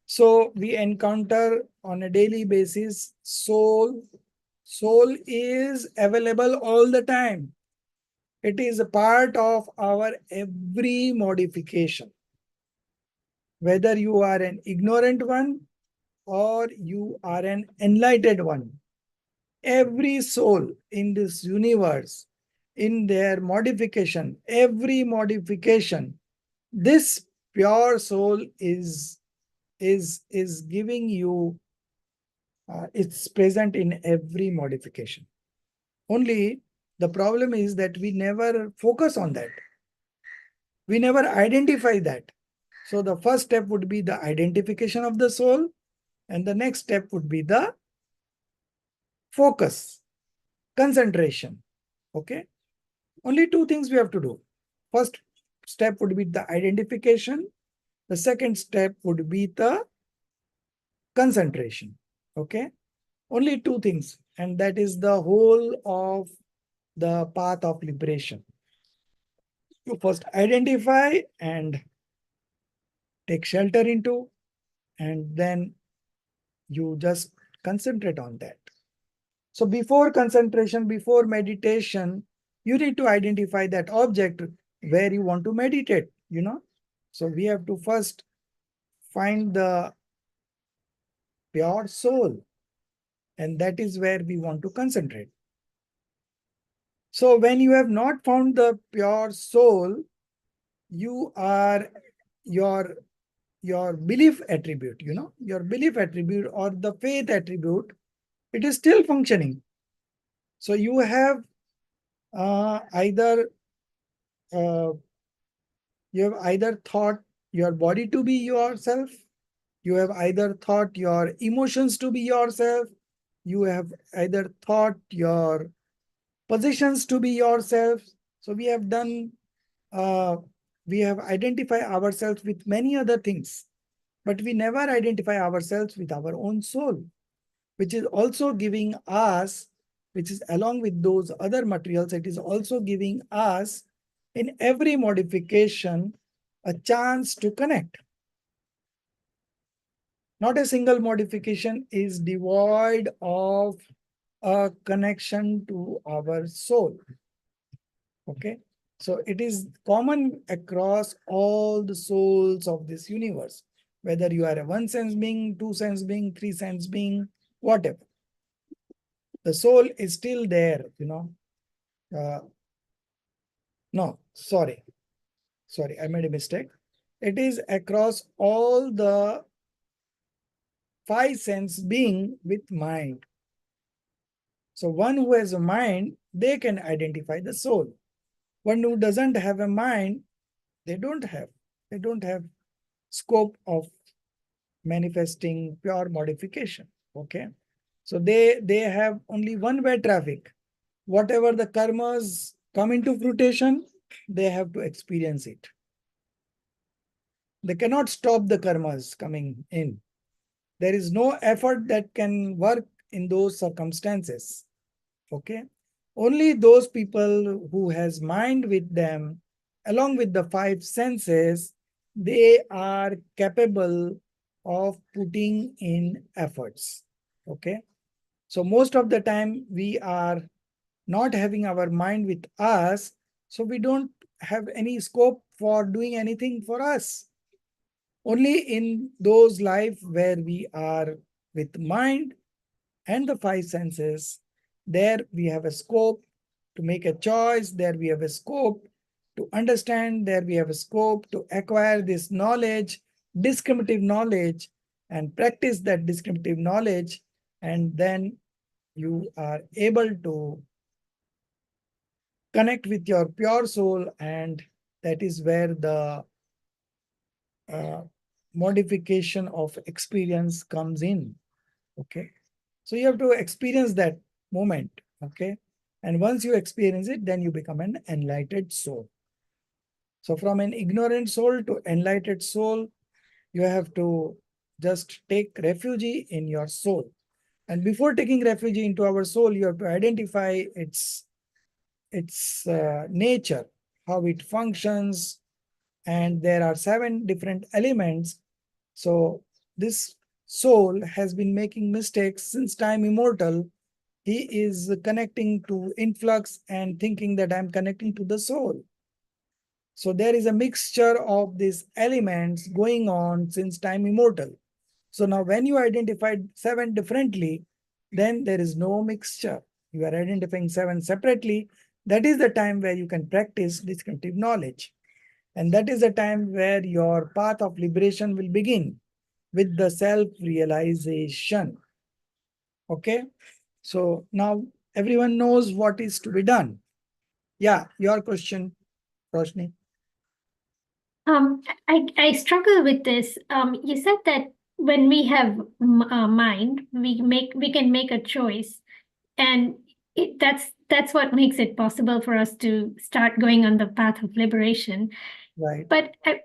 So we encounter on a daily basis soul. Soul is available all the time. It is a part of our every modification. Whether you are an ignorant one or you are an enlightened one, every soul in this universe, in their modification, every modification, this pure soul is giving you, it's present in every modification. Only the problem is that we never focus on that. We never identify that. So the first step would be the identification of the soul, and the next step would be the focus, concentration. Okay. Only 2 things we have to do. First step would be the identification. The second step would be the concentration. Okay. Only 2 things. And that is the whole of the path of liberation. You first identify and take shelter into, and then you just concentrate on that. So before concentration, before meditation, you need to identify that object where you want to meditate, So we have to first find the pure soul, and that is where we want to concentrate. So when you have not found the pure soul, your your belief attribute, your belief attribute or the faith attribute, it is still functioning. So you have either thought your body to be yourself, you have either thought your emotions to be yourself, you have either thought your positions to be yourself. So we have done, we have identified ourselves with many other things, but we never identify ourselves with our own soul, which is also giving us, which is along with those other materials, it is also giving us in every modification a chance to connect. Not a single modification is devoid of a connection to our soul. Okay. So it is common across all the souls of this universe, whether you are a one sense being, two sense being, three sense being, whatever. The soul is still there, no, sorry, I made a mistake. It is across all the five sense being with mind. So one who has a mind, they can identify the soul. One who doesn't have a mind, they don't have scope of manifesting pure modification. Okay. So they have only one-way traffic. Whatever the karmas come into fruition, they have to experience it. They cannot stop the karmas coming in. There is no effort that can work in those circumstances. Okay. Only those people who has mind with them, along with the five senses, they are capable of putting in efforts. Okay. So most of the time we are not having our mind with us, so we don't have any scope for doing anything for us. Only in those life where we are with mind and the five senses, there we have a scope to make a choice, there we have a scope to understand, there we have a scope to acquire this knowledge, discriminative knowledge, and practice that discriminative knowledge, and then you are able to connect with your pure soul, and that is where the modification of experience comes in. Okay. So you have to experience that moment. Okay. And once you experience it, then you become an enlightened soul. So from an ignorant soul to enlightened soul, you have to just take refuge in your soul. And before taking refuge into our soul, you have to identify its nature, how it functions, and there are 7 different elements. So this soul has been making mistakes since time immortal. He is connecting to influx and thinking that I'm connecting to the soul. So there is a mixture of these elements going on since time immortal. So now when you identified 7 differently, then there is no mixture. You are identifying 7 separately. That is the time where you can practice descriptive knowledge. And that is the time where your path of liberation will begin with the self-realization. Okay. So now everyone knows what is to be done. Yeah, your question, Roshni. I struggle with this. You said that when we have mind, we can make a choice, and that's what makes it possible for us to start going on the path of liberation. Right. But I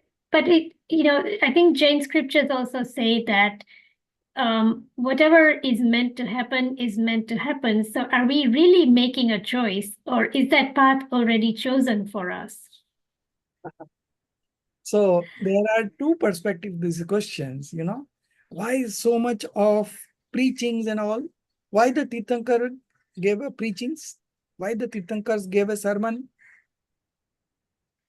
think Jain scriptures also say that whatever is meant to happen is meant to happen. So are we really making a choice, or is that path already chosen for us? So there are 2 perspectives to these questions, Why so much of preachings and all? Why the Tirthankar gave a preachings? Why the Tirthankars gave a sermon?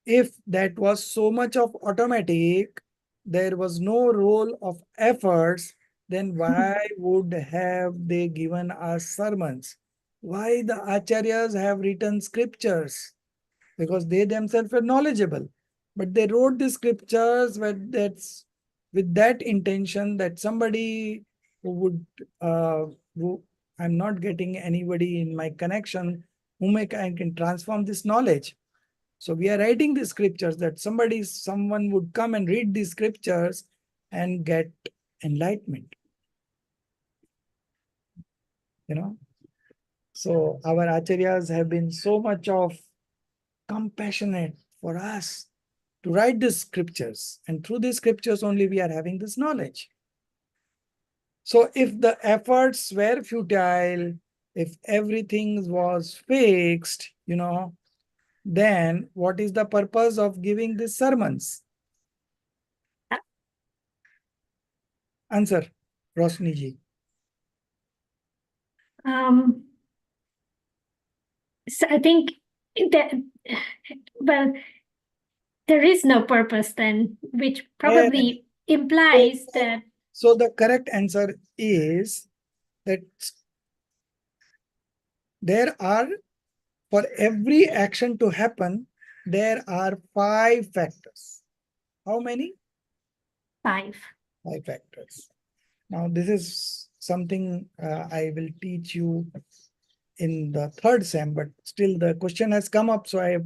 If that was so much of automatic, there was no role of efforts, then why would have they given us sermons? Why the acharyas have written scriptures? Because they themselves were knowledgeable. But they wrote the scriptures where that's with that intention that somebody who would, who I'm not getting anybody in my connection whom I can transform this knowledge. So we are writing the scriptures that someone would come and read these scriptures and get enlightenment. You know, so our acharyas have been so much of compassionate for us to write these scriptures, and through these scriptures only we are having this knowledge. So if the efforts were futile, if everything was fixed, then what is the purpose of giving these sermons? Answer, Roshni ji. So I think that, well, there is no purpose then, which probably implies that. So the correct answer is that there are, for every action to happen, there are 5 factors. How many? 5. 5 factors. Now this is something I will teach you in the 3rd sem, but still the question has come up, so I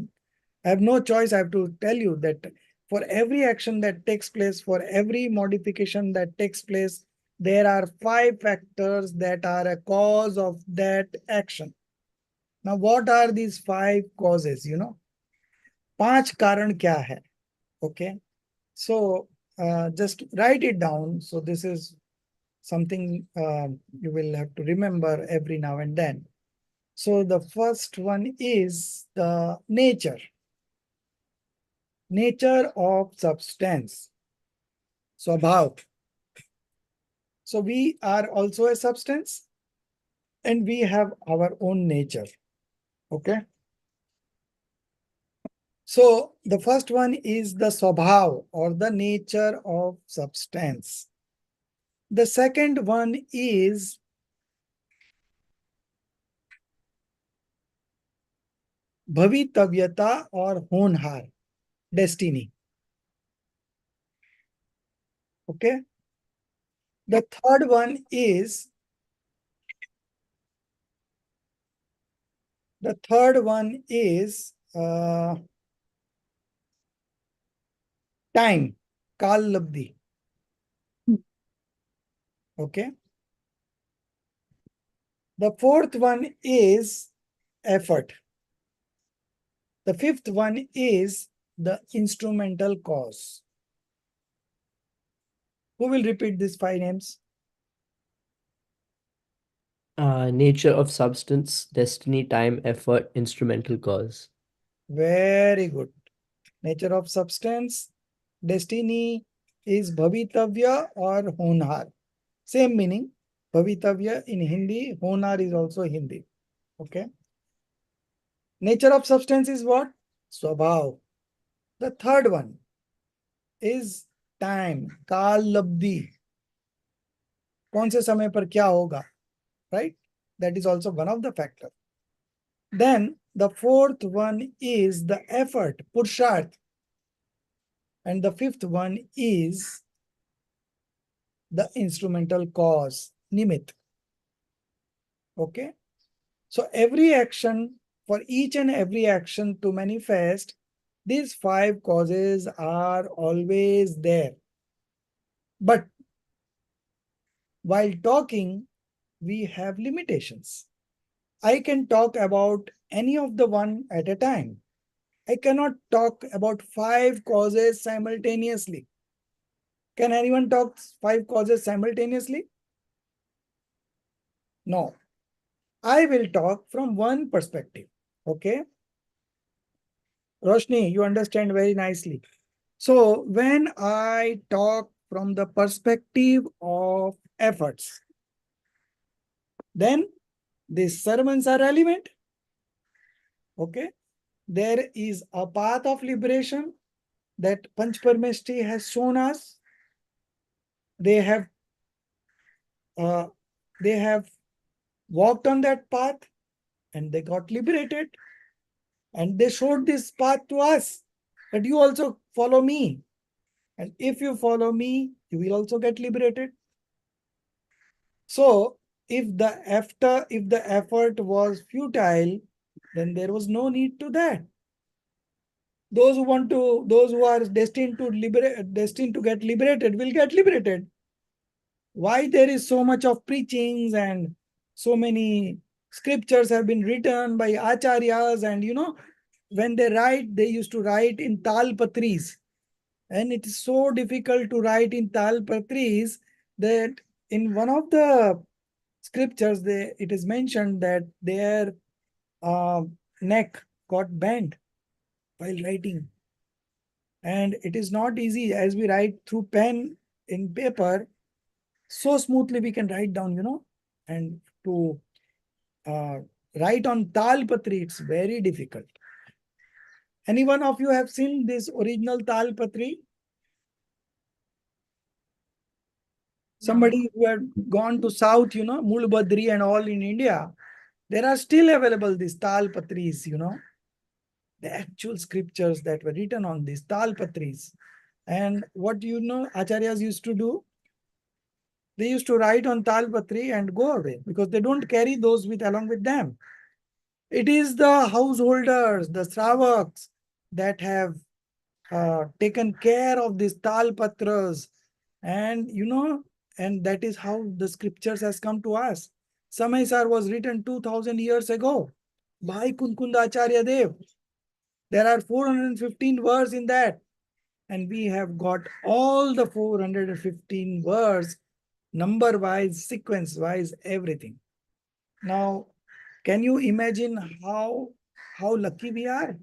have no choice. I have to tell you that for every action that takes place, for every modification that takes place, there are 5 factors that are a cause of that action. Now, what are these 5 causes? 5 karan kya hai? Okay. So just write it down. So this is something you will have to remember every now and then. So the first one is the nature of substance. Swabhav. So we are also a substance and we have our own nature. Okay. So the first one is the swabhav, or the nature of substance. The second one is bhavitavyata or honhar, destiny. Okay. The third one is time, kal labdhi. Okay. The fourth one is effort. The fifth one is the instrumental cause. Who will repeat these 5 names? Nature of substance, destiny, time, effort, instrumental cause. Very good. Nature of substance, destiny is bhavitavya or honhar. Same meaning. Bhavitavya in Hindi, honhar is also Hindi. Okay. Nature of substance is what? Swabhav. The third one is time, kal labdhi. कौन से समय पर क्या होगा, right? That is also one of the factor. Then the fourth one is the effort, purusharth. And the fifth one is the instrumental cause, nimit. Okay. So every action, for each and every action to manifest, these 5 causes are always there. But while talking, we have limitations. I can talk about any of the one at a time. I cannot talk about 5 causes simultaneously. Can anyone talk 5 causes simultaneously? No. I will talk from one perspective. Okay. Roshni, you understand very nicely. So when I talk from the perspective of efforts, then these sermons are relevant. Okay. There is a path of liberation that Panchparmeshti has shown us. They have walked on that path and they got liberated. And they showed this path to us, that you also follow me And if you follow me, you will also get liberated. So if the effort was futile, then there was no need to that. Those who are destined to get liberated will get liberated. Why there is so much of preachings and so many scriptures have been written by acharyas, and when they write, they used to write in talpatris, and it is so difficult to write in talpatris that in one of the scriptures it is mentioned that their neck got bent while writing. And it is not easy as we write through pen in paper, so smoothly we can write down, and to write on talpatri, it's very difficult. Any one of you have seen this original talpatri? Somebody who had gone to south, Mulbadri and all in India, there are still available these talpatris, the actual scriptures that were written on these talpatris. And what acharyas used to do? They used to write on talpatri and go away because they don't carry those along with them. It is the householders, the Sravaks, that have taken care of these talpatras, and and that is how the scriptures has come to us. Samaisar was written 2000 years ago by Kunkunda Acharya Dev. There are 415 words in that, and we have got all the 415 words, number wise, sequence wise, everything. Now, can you imagine how lucky we are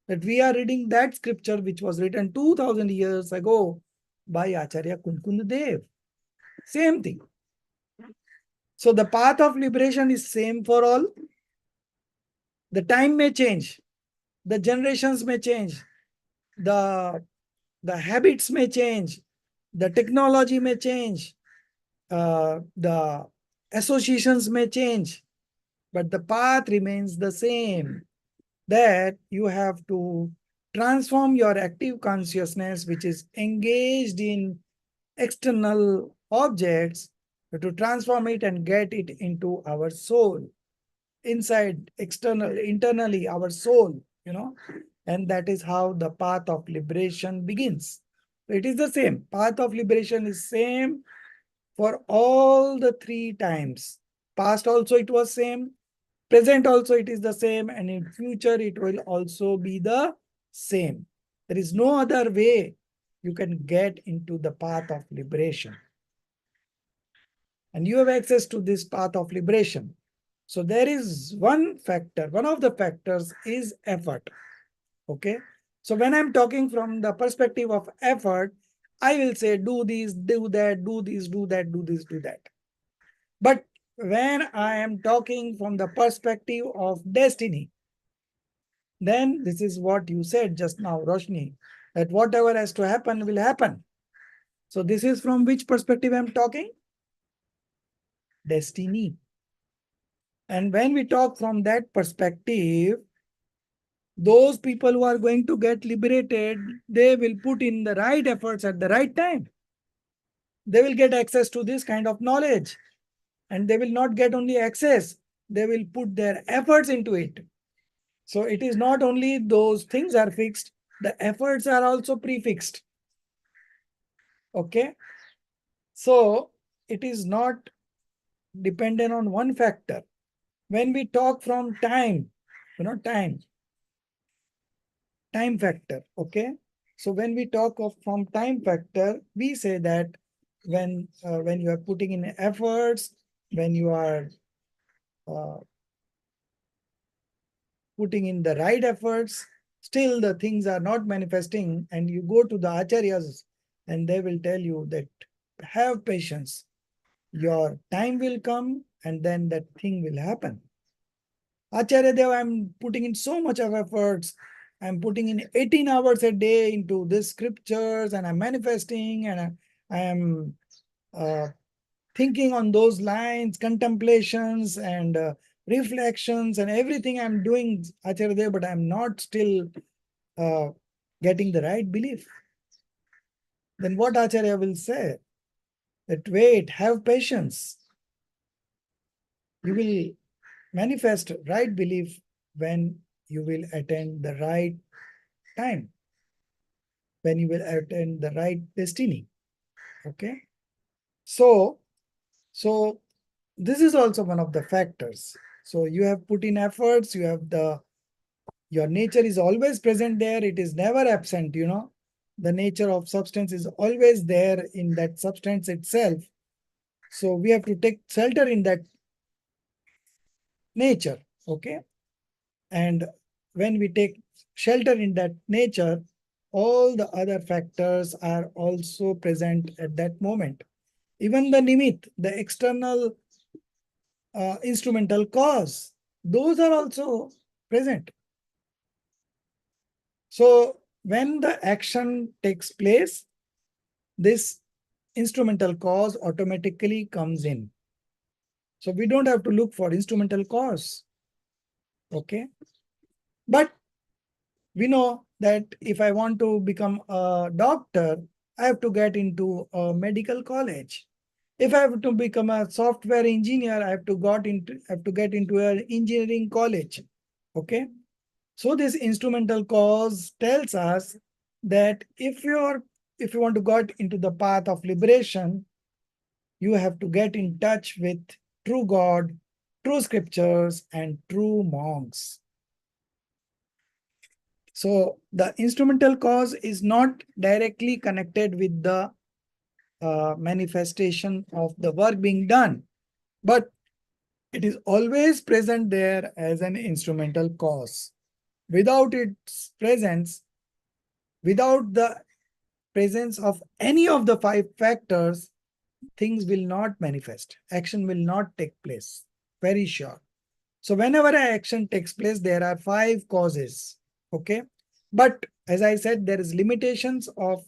that we are reading that scripture which was written 2000 years ago by Acharya Kunkund Dev? Same thing. So the path of liberation is same for all. The time may change, the generations may change, the habits may change, the technology may change, the associations may change, but the path remains the same. That you have to transform your active consciousness, which is engaged in external objects, to transform it and get it into our soul, inside, internally, our soul, and that is how the path of liberation begins. It is the same. Path of liberation is same for all the three times. Past also it was same, present also it is the same, and in future it will also be the same. There is no other way you can get into the path of liberation. And you have access to this path of liberation. So there is one factor, one of the factors is effort. Okay. So when I'm talking from the perspective of effort, I will say do this, do that, do this, do that, do this, do that. But when I am talking from the perspective of destiny, then this is what you said just now, Roshni, that whatever has to happen will happen. So this is from which perspective I'm talking? Destiny. And when we talk from that perspective, those people who are going to get liberated, they will put in the right efforts at the right time. They will get access to this kind of knowledge. And they will not get only access, they will put their efforts into it. So it is not only those things are fixed, the efforts are also prefixed. Okay. So it is not dependent on one factor. When we talk from time, time factor. Okay. So when we talk of from time factor, we say that when you are putting in efforts, when you are putting in the right efforts, still the things are not manifesting, and you go to the acharyas and they will tell you that have patience. Your time will come and then that thing will happen. Acharya Dev, I'm putting in so much of efforts. I'm putting in 18 hours a day into these scriptures, and I'm manifesting, and I am thinking on those lines, contemplations and reflections and everything I'm doing, Acharya Dev, but I'm not still getting the right belief. then what Acharya will say? That wait, have patience. You will manifest right belief when you will attend the right time, when you will attend the right destiny. Okay. So this is also one of the factors. So you have put in efforts, you have your nature is always present there. It is never absent, The nature of substance is always there in that substance itself. So we have to take shelter in that nature. Okay. And when we take shelter in that nature, all the other factors are also present at that moment. Even the nimit, the external instrumental cause, those are also present. So when the action takes place, this instrumental cause automatically comes in. So we don't have to look for instrumental cause. Okay. But we know that if I want to become a doctor, I have to get into a medical college. If I have to become a software engineer, I have to get into an engineering college. Okay. So this instrumental cause tells us that if you want to get into the path of liberation, you have to get in touch with true God, true scriptures, and true monks. So the instrumental cause is not directly connected with the manifestation of the work being done, but it is always present there as an instrumental cause. Without its presence, without the presence of any of the 5 factors, things will not manifest. Action will not take place. Very sure. So whenever an action takes place, there are 5 causes. Okay. But as I said, there is limitations of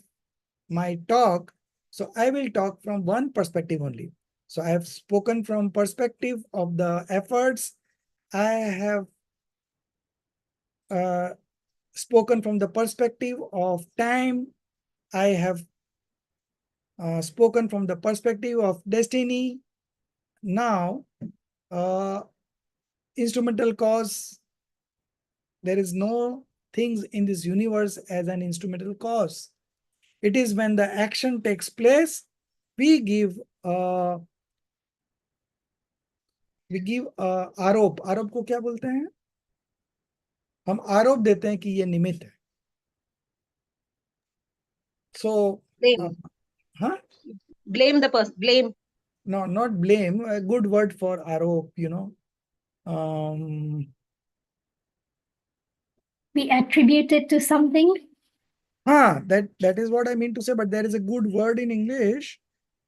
my talk. So I will talk from one perspective only. So I have spoken from perspective of the efforts. I have spoken from the perspective of time. I have spoken from the perspective of destiny. Now, instrumental cause, there is no things in this universe as an instrumental cause. It is when the action takes place, we give आरोप. आरोप को क्या बोलते हैं? हम आरोप देते हैं कि ये निमित्त है. So Blame. Huh? Blame the person. Blame. No, not blame. A good word for arop, We attribute it to something. That is what I mean to say, but there is a good word in English.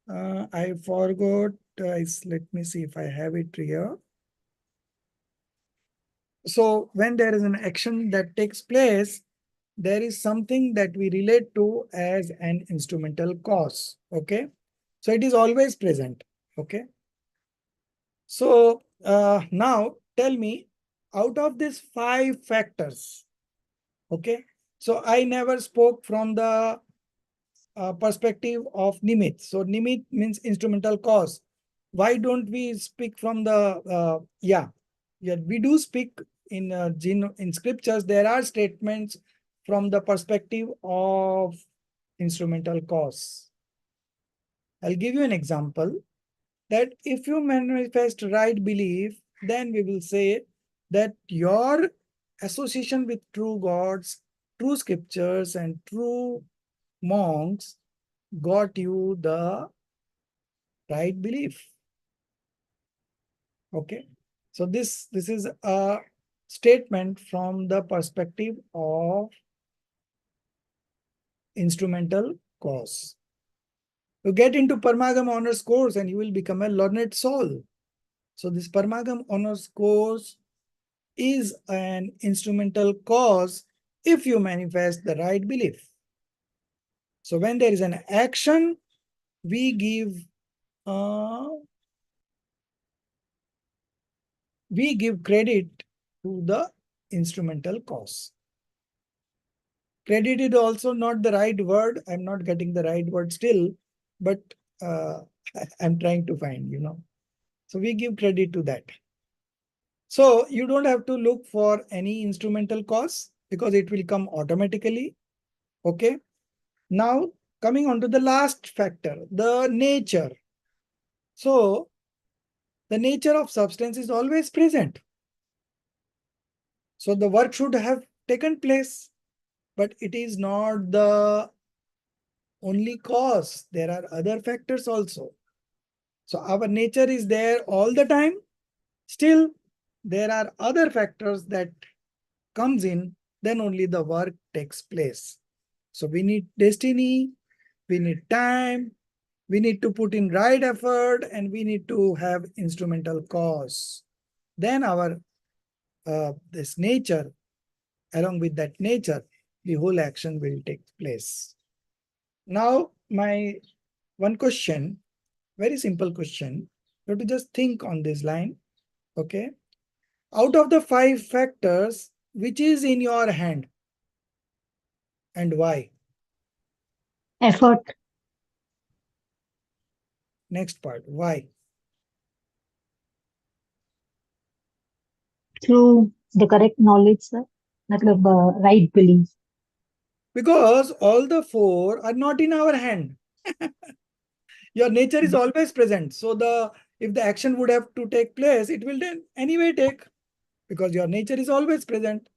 I forgot. Let me see if I have it here. So when there is an action that takes place, there is something that we relate to as an instrumental cause. Okay. So it is always present. Okay. So now tell me, out of these 5 factors, okay. So I never spoke from the perspective of nimit. So nimit means instrumental cause. Why don't we speak from the we do speak in scriptures. There are statements from the perspective of instrumental cause. I'll give you an example that if you manifest right belief, then we will say that your association with true gods, true scriptures, and true monks got you the right belief. Okay. So this is a statement from the perspective of instrumental cause. You get into Parmagam honors course and you will become a learned soul. So this Parmagam honors course is an instrumental cause if you manifest the right belief. So when there is an action, we give credit to the instrumental cause. Credit is also not the right word. I'm not getting the right word still, but I'm trying to find, So we give credit to that. So you don't have to look for any instrumental cause because it will come automatically. Okay. Now coming on to the last factor, the nature. So the nature of substance is always present. So the work should have taken place, but it is not the only cause. There are other factors also. So our nature is there all the time. Still, there are other factors that comes in, then only the work takes place. So we need destiny, we need time, we need to put in right effort, and we need to have instrumental cause. Then our this nature, along with that nature, the whole action will take place. Now, my one question, very simple question. You have to just think on this line. Okay. Out of the 5 factors, which is in your hand and why? Effort. Next part, why? Through the correct knowledge, sir. Matlab, right belief. Because all the 4 are not in our hand. Your nature is always present. So if the action would have to take place, it will then anyway take, because your nature is always present.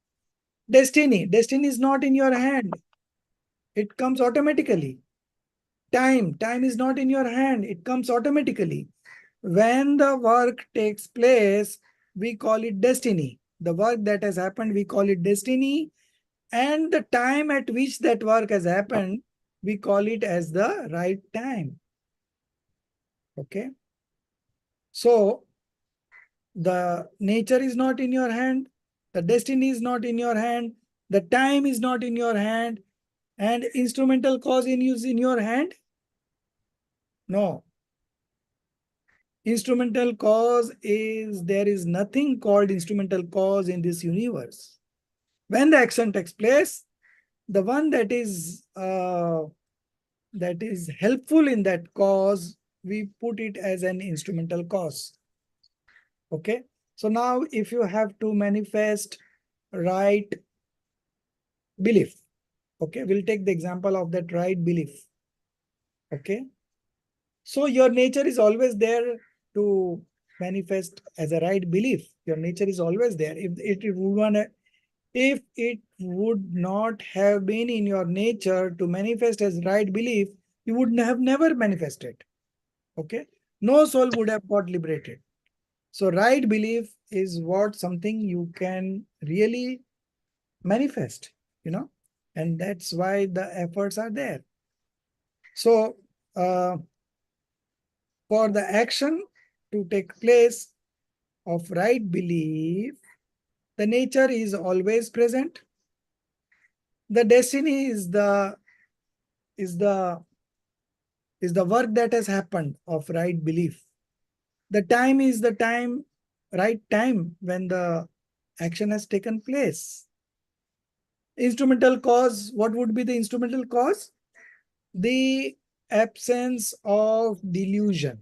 Destiny is not in your hand. It comes automatically. Time is not in your hand. It comes automatically. When the work takes place, we call it destiny. The work that has happened, we call it destiny. And the time at which that work has happened, we call it as the right time. Okay. So the nature is not in your hand. The destiny is not in your hand. The time is not in your hand. And instrumental cause is in your hand? No. Instrumental cause is, there is nothing called instrumental cause in this universe. When the action takes place, the one that is helpful in that cause, we put it as an instrumental cause. Okay. So now if you have to manifest right belief, okay, we'll take the example of that right belief. Okay. So your nature is always there to manifest as a right belief. Your nature is always there. If it would not have been in your nature to manifest as right belief, you would have never manifested. Okay. No soul would have got liberated. So right belief is what something you can really manifest, and that's why the efforts are there. So for the action to take place of right belief, the nature is always present. The destiny is the work that has happened of right belief. The time is the time, right time when the action has taken place. Instrumental cause, what would be the instrumental cause? The absence of delusion.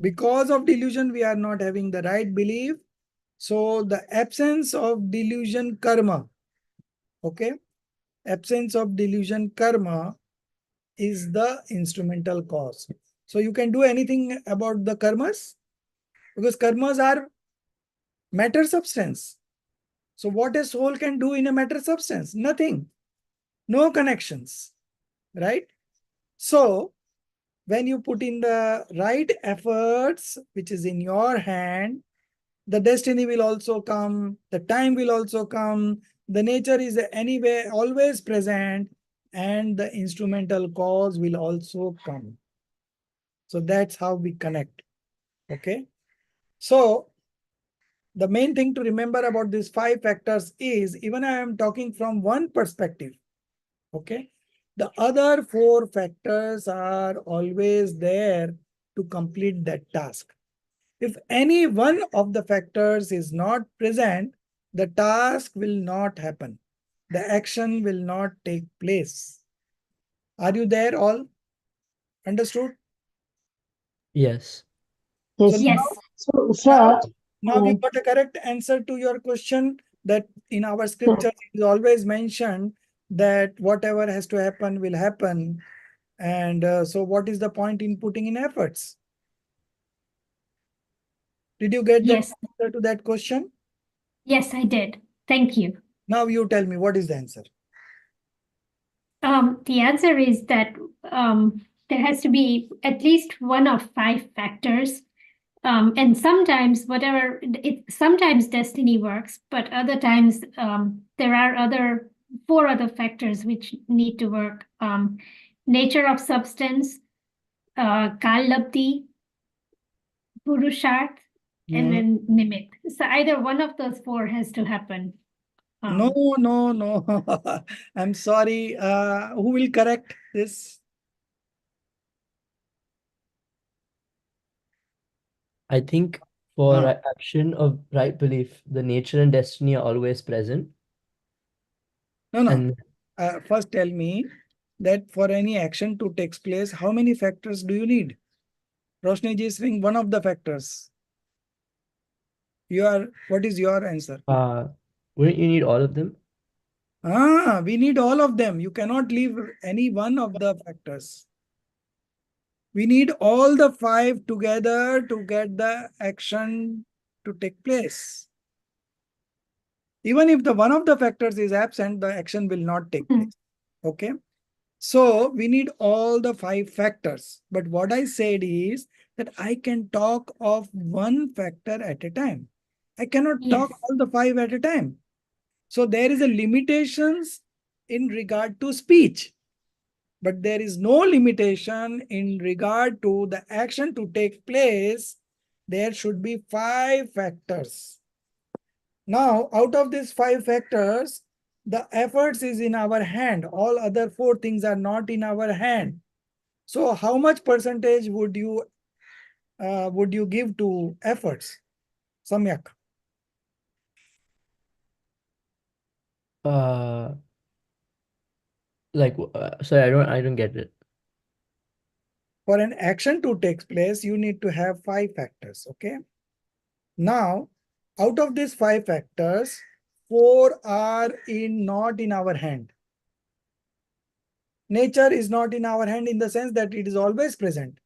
Because of delusion, we are not having the right belief. So the absence of delusion karma, okay? Absence of delusion karma is the instrumental cause. So you can do anything about the karmas, because karmas are matter substance. So what a soul can do in a matter substance? Nothing. No connections, right? So when you put in the right efforts, which is in your hand, the destiny will also come, the time will also come, the nature is anyway always present, and the instrumental cause will also come. So that's how we connect. Okay. So the main thing to remember about these 5 factors is, even I am talking from one perspective. Okay. The other 4 factors are always there to complete that task. If any one of the factors is not present, the task will not happen. the action will not take place. Are you there all? Understood? Yes. Yes, So sir. Yes. So, sir, now we got a correct answer to your question, that in our scriptures it is always mentioned that whatever has to happen will happen. And so what is the point in putting in efforts? Did you get that Yes. answer to that question? Yes, I did. Thank you. Now you tell me, what is the answer? The answer is that there has to be at least one of 5 factors. And sometimes sometimes destiny works, but other times there are 4 other factors which need to work. Nature of substance, Kal-Labdhi, Purusharth, and then Nimit. So either one of those 4 has to happen. No. I'm sorry. Who will correct this? I think for action of right belief, the nature and destiny are always present. No. And First tell me that for any action to take place, how many factors do you need? Roshni ji is saying one of the factors. What is your answer? wouldn't you need all of them? We need all of them. You cannot leave any one of the factors. We need all the 5 together to get the action to take place. Even if the one of the factors is absent, the action will not take place. Okay. So we need all the 5 factors. But what I said is that I can talk of one factor at a time. I cannot talk all the 5 at a time. So there is a limitations in regard to speech. But there is no limitation in regard to the action to take place. There should be 5 factors. Now, out of these 5 factors, the efforts is in our hand. All other 4 things are not in our hand. So how much percentage would you give to efforts? Samyak. Sorry, I don't get it. For an action to take place, you need to have 5 factors. Okay. Now, out of these 5 factors, 4 are not in our hand. Nature is not in our hand in the sense that it is always present.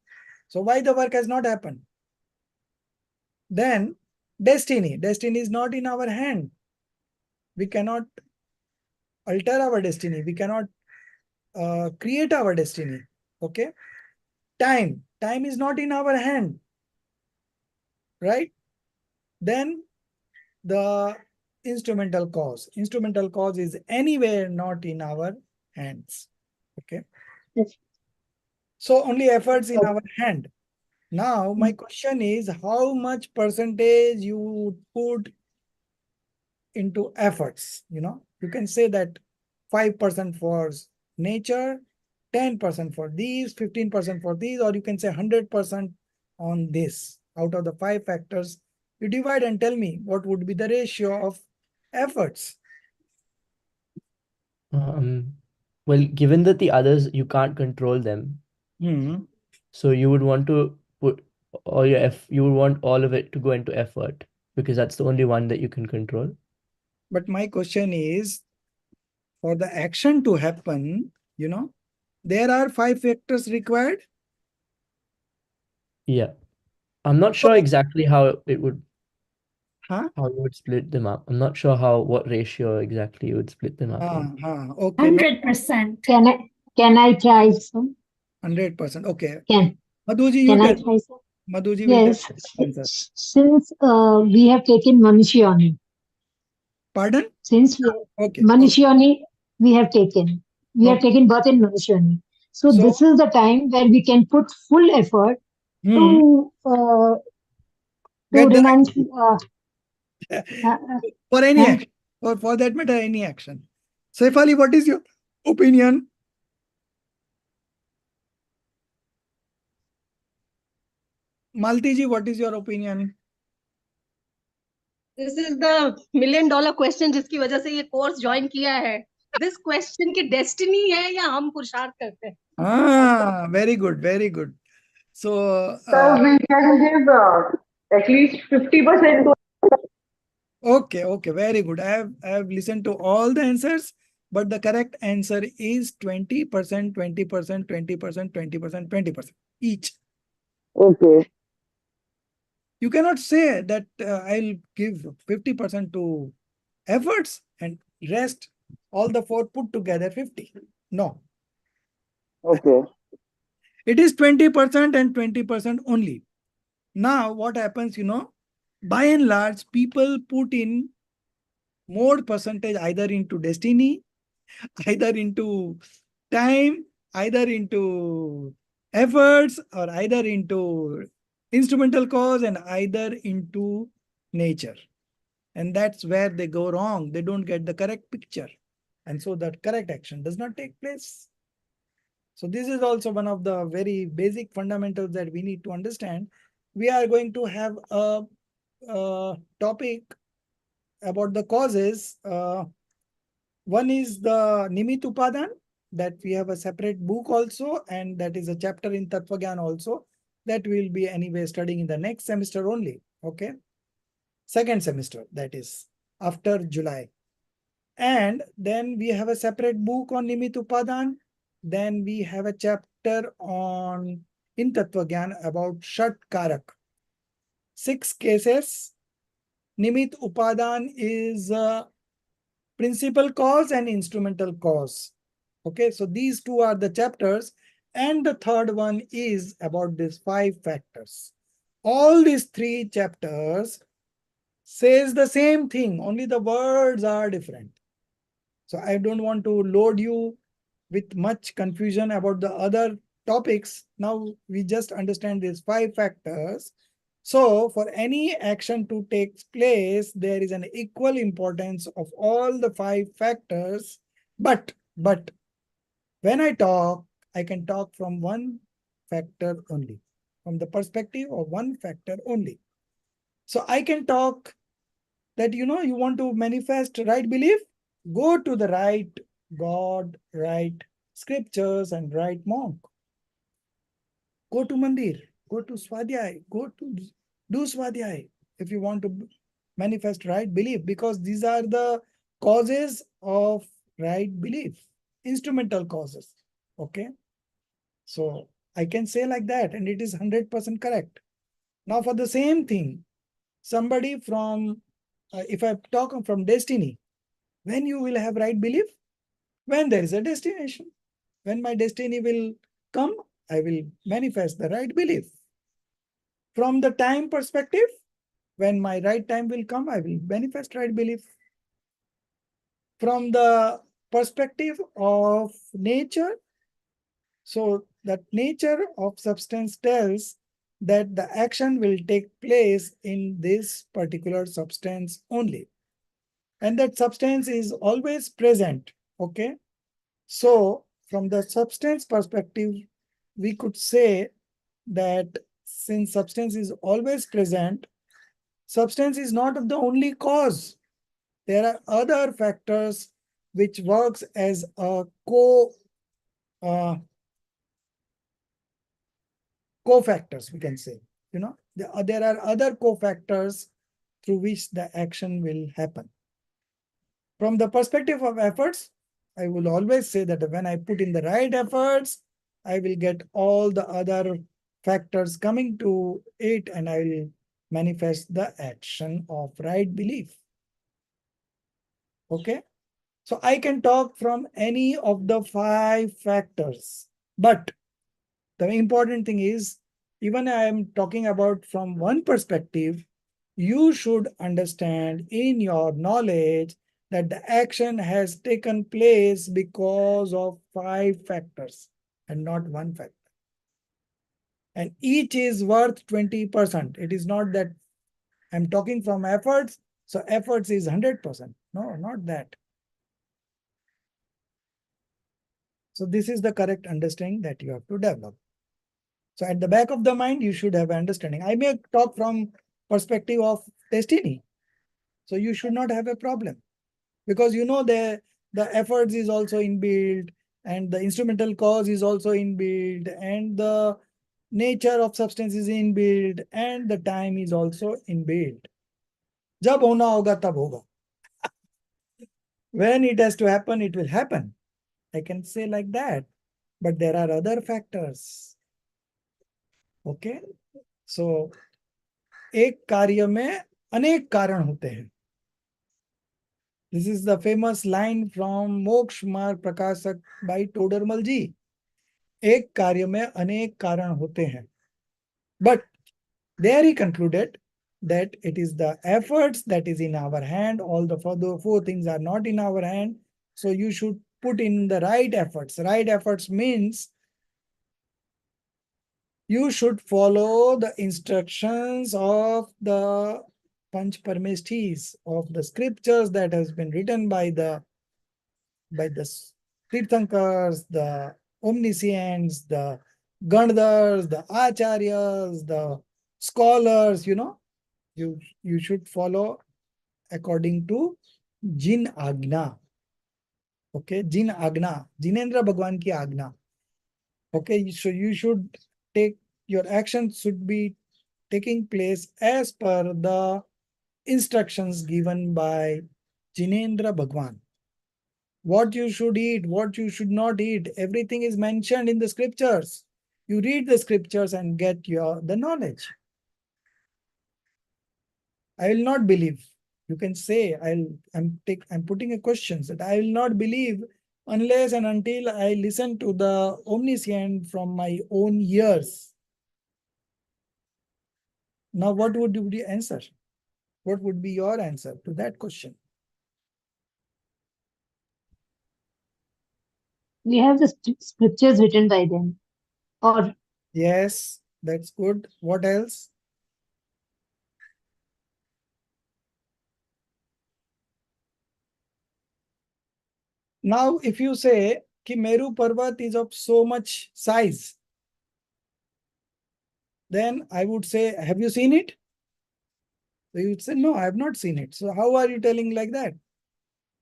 So why the work has not happened? Then destiny is not in our hand. We cannot alter our destiny. We cannot create our destiny. Okay. Time is not in our hand. Right. Then the instrumental cause is anywhere not in our hands. Okay. So only efforts in our hand. Now my question is, how much percentage you would put into efforts? You can say that 5% for nature, 10% for these, 15% for these, or you can say 100% on this. Out of the 5 factors, you divide and tell me what would be the ratio of efforts. Well, given that the others, you can't control them. So you would want to put you would want all of it to go into effort, because that's the only one that you can control. But my question is, for the action to happen, there are 5 factors required. Yeah. I'm not sure exactly how it would Huh? how you would split them up. I'm not sure what ratio exactly you would split them up in. Okay. 100%. Can I try some? 100%. Okay. Can Madhuji, you I tell. try some? Madhuji will Yes. tell answer. Since we have taken Manushiyoni. Pardon? Since Manushiyoni we have taken. We have taken birth in Manushiyoni. So this is the time where we can put full effort to renounce for any action, or for that matter, any action. Saif Ali, what is your opinion? Malti ji, what is your opinion? This is the $1 million question जिसकी वजह से ये course join किया है. this question ki destiny hai ya hum पुरुषार्थ करते हैं? Ah, very good, very good. So, So we can give at least 50% to. okay, okay, very good. I have listened to all the answers, but the correct answer is 20%, 20%, 20%, 20%, 20% each. Okay. You cannot say that I'll give 50% to efforts and rest all the four put together 50. No, Okay. it is 20% and 20% only. Now, what happens, by and large, people put in more percentage either into destiny, either into time, either into efforts, or either into instrumental cause, and either into nature. And that's where they go wrong. They don't get the correct picture. And so that correct action does not take place. So this is also one of the very basic fundamentals that we need to understand. We are going to have a topic about the causes. One is the Nimit Upadan, that we have a separate book also, and that is a chapter in Tattva Gyan also, that we will be anyway studying in the next semester only. Okay. Second semester, that is after July. And then we have a separate book on Nimit Upadan. Then we have a chapter on in Tattva Gyan about Shat Karak. 6 cases. Nimit Upadan is principal cause and instrumental cause. Okay, so these two are the chapters. And the third one is about these 5 factors. All these 3 chapters says the same thing, only the words are different. So I don't want to load you with much confusion about the other topics. Now we just understand these 5 factors. So for any action to take place, there is an equal importance of all the 5 factors. But when I talk, I can talk from one factor only, from the perspective of one factor only. So I can talk that, you want to manifest right belief, go to the right God, right scriptures, and right monk. Go to mandir, go to swadhyay, go to do swadhyay if you want to manifest right belief, because these are the causes of right belief, instrumental causes. Okay. So I can say like that, and it is 100% correct. Now for the same thing, somebody from, if I talk from destiny, when you will have right belief? When there is a destination. When my destiny will come, I will manifest the right belief. From the time perspective, when my right time will come, I will manifest right belief. From the perspective of nature, so that nature of substance tells that the action will take place in this particular substance only. And that substance is always present. Okay. So from the substance perspective, we could say that since substance is always present, substance is not the only cause. There are other factors which works as a cofactors, we can say. There are other cofactors through which the action will happen. From the perspective of efforts, I will always say that when I put in the right efforts, I will get all the other factors coming to it, and I will manifest the action of right belief. Okay. So I can talk from any of the 5 factors, but the important thing is, even I am talking about from one perspective, you should understand in your knowledge that the action has taken place because of 5 factors and not one factor. And each is worth 20%. It is not that I'm talking from efforts, so efforts is 100%. No, not that. So this is the correct understanding that you have to develop. So at the back of the mind, you should have understanding. I may talk from perspective of destiny. So you should not have a problem, because the efforts is also inbuilt, and the instrumental cause is also inbuilt, and the nature of substance is inbuilt, and the time is also inbuilt. जब होना होगा तब होगा. When it has to happen, it will happen. I can say like that. But there are other factors. Okay? So, एक कार्य में अनेक कारण होते हैं. This is the famous line from मोक्ष मार्ग प्रकाशक by टोडरमल जी. एक कार्य में अनेक कारण होते हैं. But there he concluded that it is the efforts that is in our hand. All the four things are not in our hand. So you should put in the right efforts. Right efforts means you should follow the instructions of the Panch Parmeshthis, of the scriptures that has been written by the Tirthankars, the omniscients, the Gandhars, the Acharyas, the scholars, you should follow according to Jin Agna. Okay, Jin Agna, Jinendra Bhagwan ki Agna. Okay, so you should take, your actions should be taking place as per the instructions given by Jinendra Bhagwan. What you should eat, what you should not eat, everything is mentioned in the scriptures. You read the scriptures and get the knowledge. I will not believe. You can say, I'm putting a question that I will not believe unless and until I listen to the omniscient from my own ears. Now, what would you answer? What would be your answer to that question? We have the scriptures written by them. Or yes, that's good. What else? Now, if you say कि Meru Parvat is of so much size, then I would say, have you seen it? So you would say, no, I have not seen it. So how are you telling like that?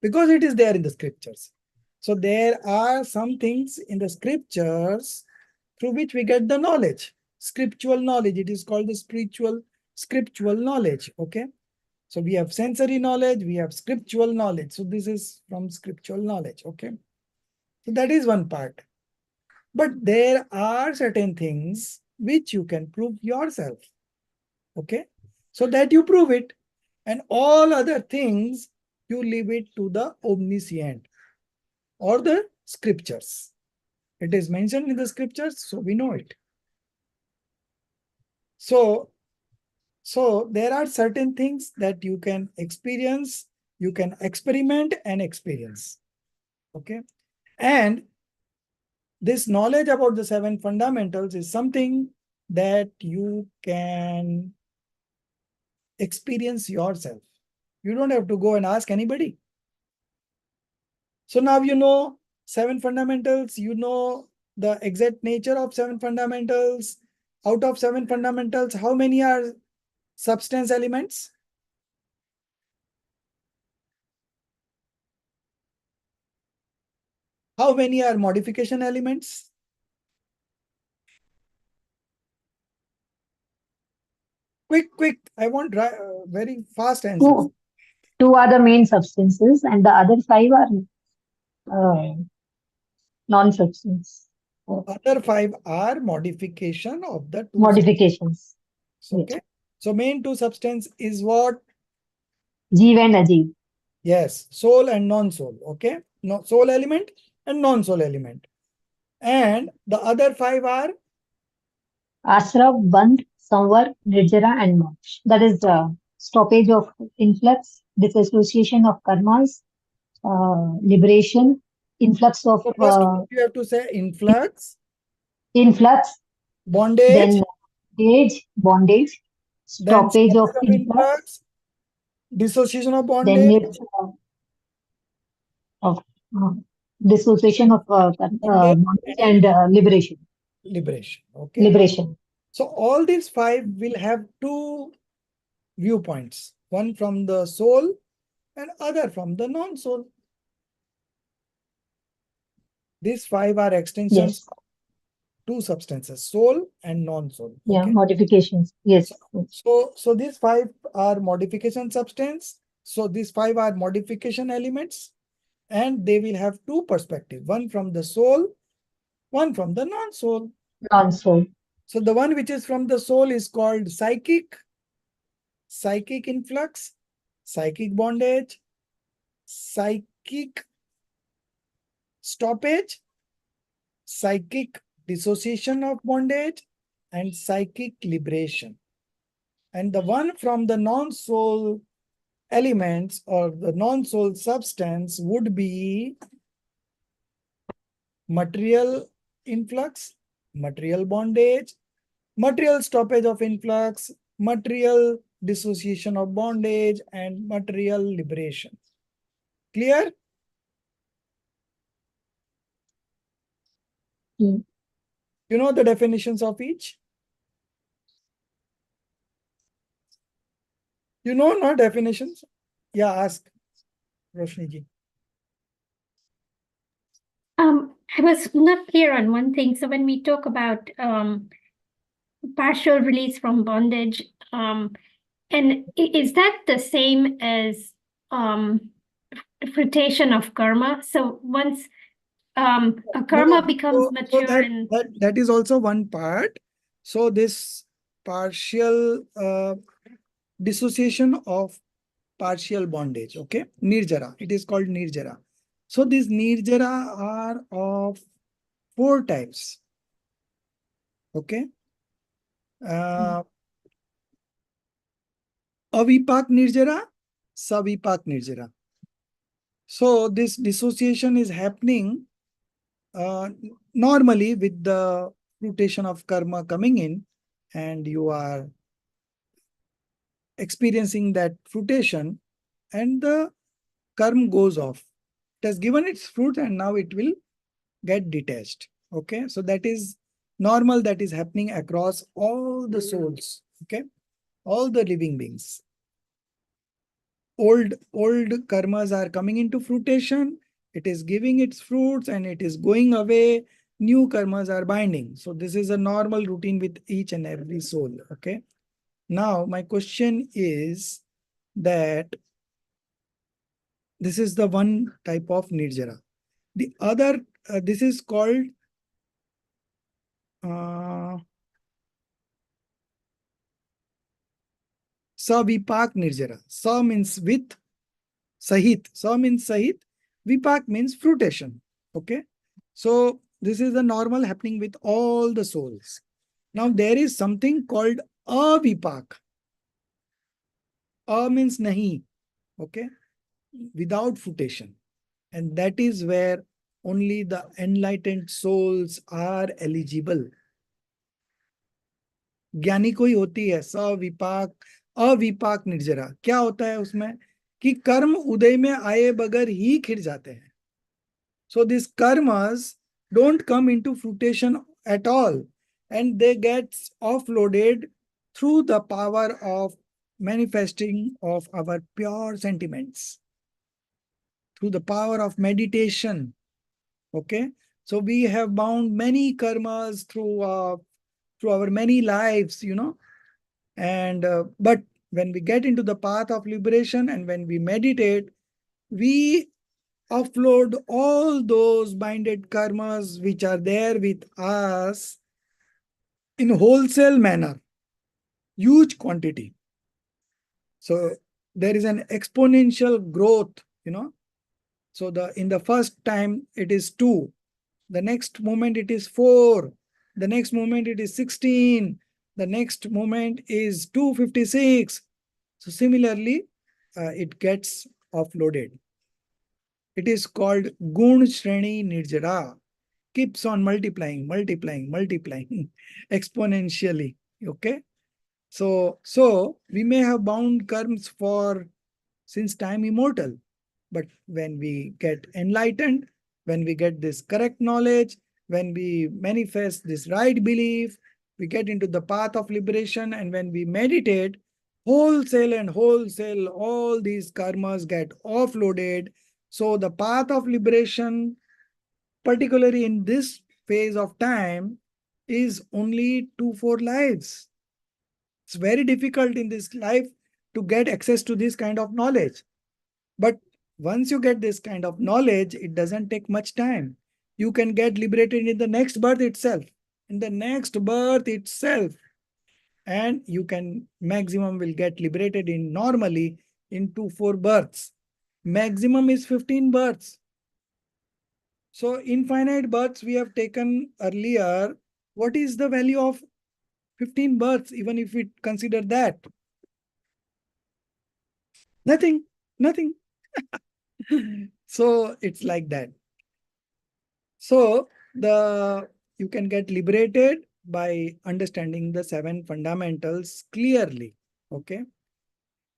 Because it is there in the scriptures. So there are some things in the scriptures through which we get the knowledge. Scriptural knowledge. It is called the scriptural knowledge. Okay. So we have sensory knowledge, we have scriptural knowledge. So this is from scriptural knowledge. Okay. So that is one part. But there are certain things which you can prove yourself. Okay. So that you prove it. And all other things, you leave it to the omniscient or the scriptures. It is mentioned in the scriptures, so we know it. So there are certain things that you can experience, you can experiment and experience. Okay. And this knowledge about the 7 fundamentals is something that you can experience yourself. You don't have to go and ask anybody. So now you know 7 fundamentals, you know the exact nature of 7 fundamentals. Out of 7 fundamentals, how many are substance elements? How many are modification elements? Quick. I want very fast answers. Two are the main substances and the other 5 are non-substance. Other 5 are modification of the 2 modifications. Okay. So main 2 substance is what? Jeev and Ajeev. Yes, soul and non-soul. Okay. No, soul element and non-soul element. And the other 5 are? Ashra, Bandh, Samvar, Nirjara and Moksha. That is the stoppage of influx, disassociation of karmas, liberation, influx of... So first you have to say influx. Influx. Bondage. Then bondage. Stoppage of influx. Dissociation of bondage. Then dissociation of bondage and liberation. Liberation. Okay. Liberation. So all these 5 will have 2 viewpoints. One from the soul and other from the non-soul. These 5 are extensions of 2 substances, soul and non-soul. Yeah, modifications. Yes. So these 5 are modification substance. So these 5 are modification elements, and they will have 2 perspectives, one from the soul, one from the non-soul. Non-soul. So the one which is from the soul is called psychic influx, psychic bondage, psychic stoppage, psychic dissociation of bondage, and psychic liberation. And the one from the non-soul elements or the non-soul substance would be material influx, material bondage, material stoppage of influx, material dissociation of bondage, and material liberation. Clear? You know the definitions of each? You know, no definitions? Yeah, ask Roshni ji. I was not clear on one thing. So when we talk about partial release from bondage, and is that the same as fruition of karma? So once a karma becomes mature, that is also one part. So this partial dissociation of partial bondage, okay, nirjara, it is called nirjara. So these nirjara are of 4 types, okay. Avipak nirjara, savipak nirjara. So this dissociation is happening normally with the fruition of karma coming in, and you are experiencing that fruition, and the karma goes off. It has given its fruit and now it will get detached. Okay, so that is normal, that is happening across all the souls, okay, all the living beings. Old karmas are coming into fruition, it is giving its fruits and it is going away. New karmas are binding. So this is a normal routine with each and every soul. Okay. Now my question is that this is the one type of nirjara. The other, this is called savipak nirjara. Sa means with, sahit. Sa means sahit. Vipak means fruition. Okay. So this is the normal happening with all the souls. Now there is something called avipak. A means nahi. Okay. Without fruition. And that is where only the enlightened souls are eligible. ज्ञानी कोई होती है सविपाक अविपाक निर्जरा. क्या होता है उसमें कि कर्म उदय में आए बगैर ही खिर जाते हैं. So these karmas don't come into fruition at all, and they get offloaded through the power of manifesting of our pure sentiments, through the power of meditation. Okay, so we have bound many karmas through our many lives, you know, and but when we get into the path of liberation and when we meditate, we offload all those binded karmas which are there with us in wholesale manner, huge quantity. So there is an exponential growth, you know. So in the first time it is 2, the next moment it is 4, the next moment it is 16, the next moment is 256. So similarly, it gets offloaded. It is called Gun Shreni Nirjara. Keeps on multiplying exponentially. Okay. So we may have bound karms for since time immortal, but when we get enlightened, when we get this correct knowledge, when we manifest this right belief, we get into the path of liberation, and when we meditate, wholesale, all these karmas get offloaded. So the path of liberation particularly in this phase of time, is only 2-4 lives. It's very difficult in this life to get access to this kind of knowledge. But once you get this kind of knowledge, it doesn't take much time. You can get liberated in the next birth itself. In the next birth itself. And you can maximum will get liberated in normally in 2-4 births. Maximum is 15 births. So infinite births we have taken earlier. What is the value of 15 births, even if we consider that? Nothing, nothing. So it's like that. So you can get liberated by understanding the 7 fundamentals clearly. Okay.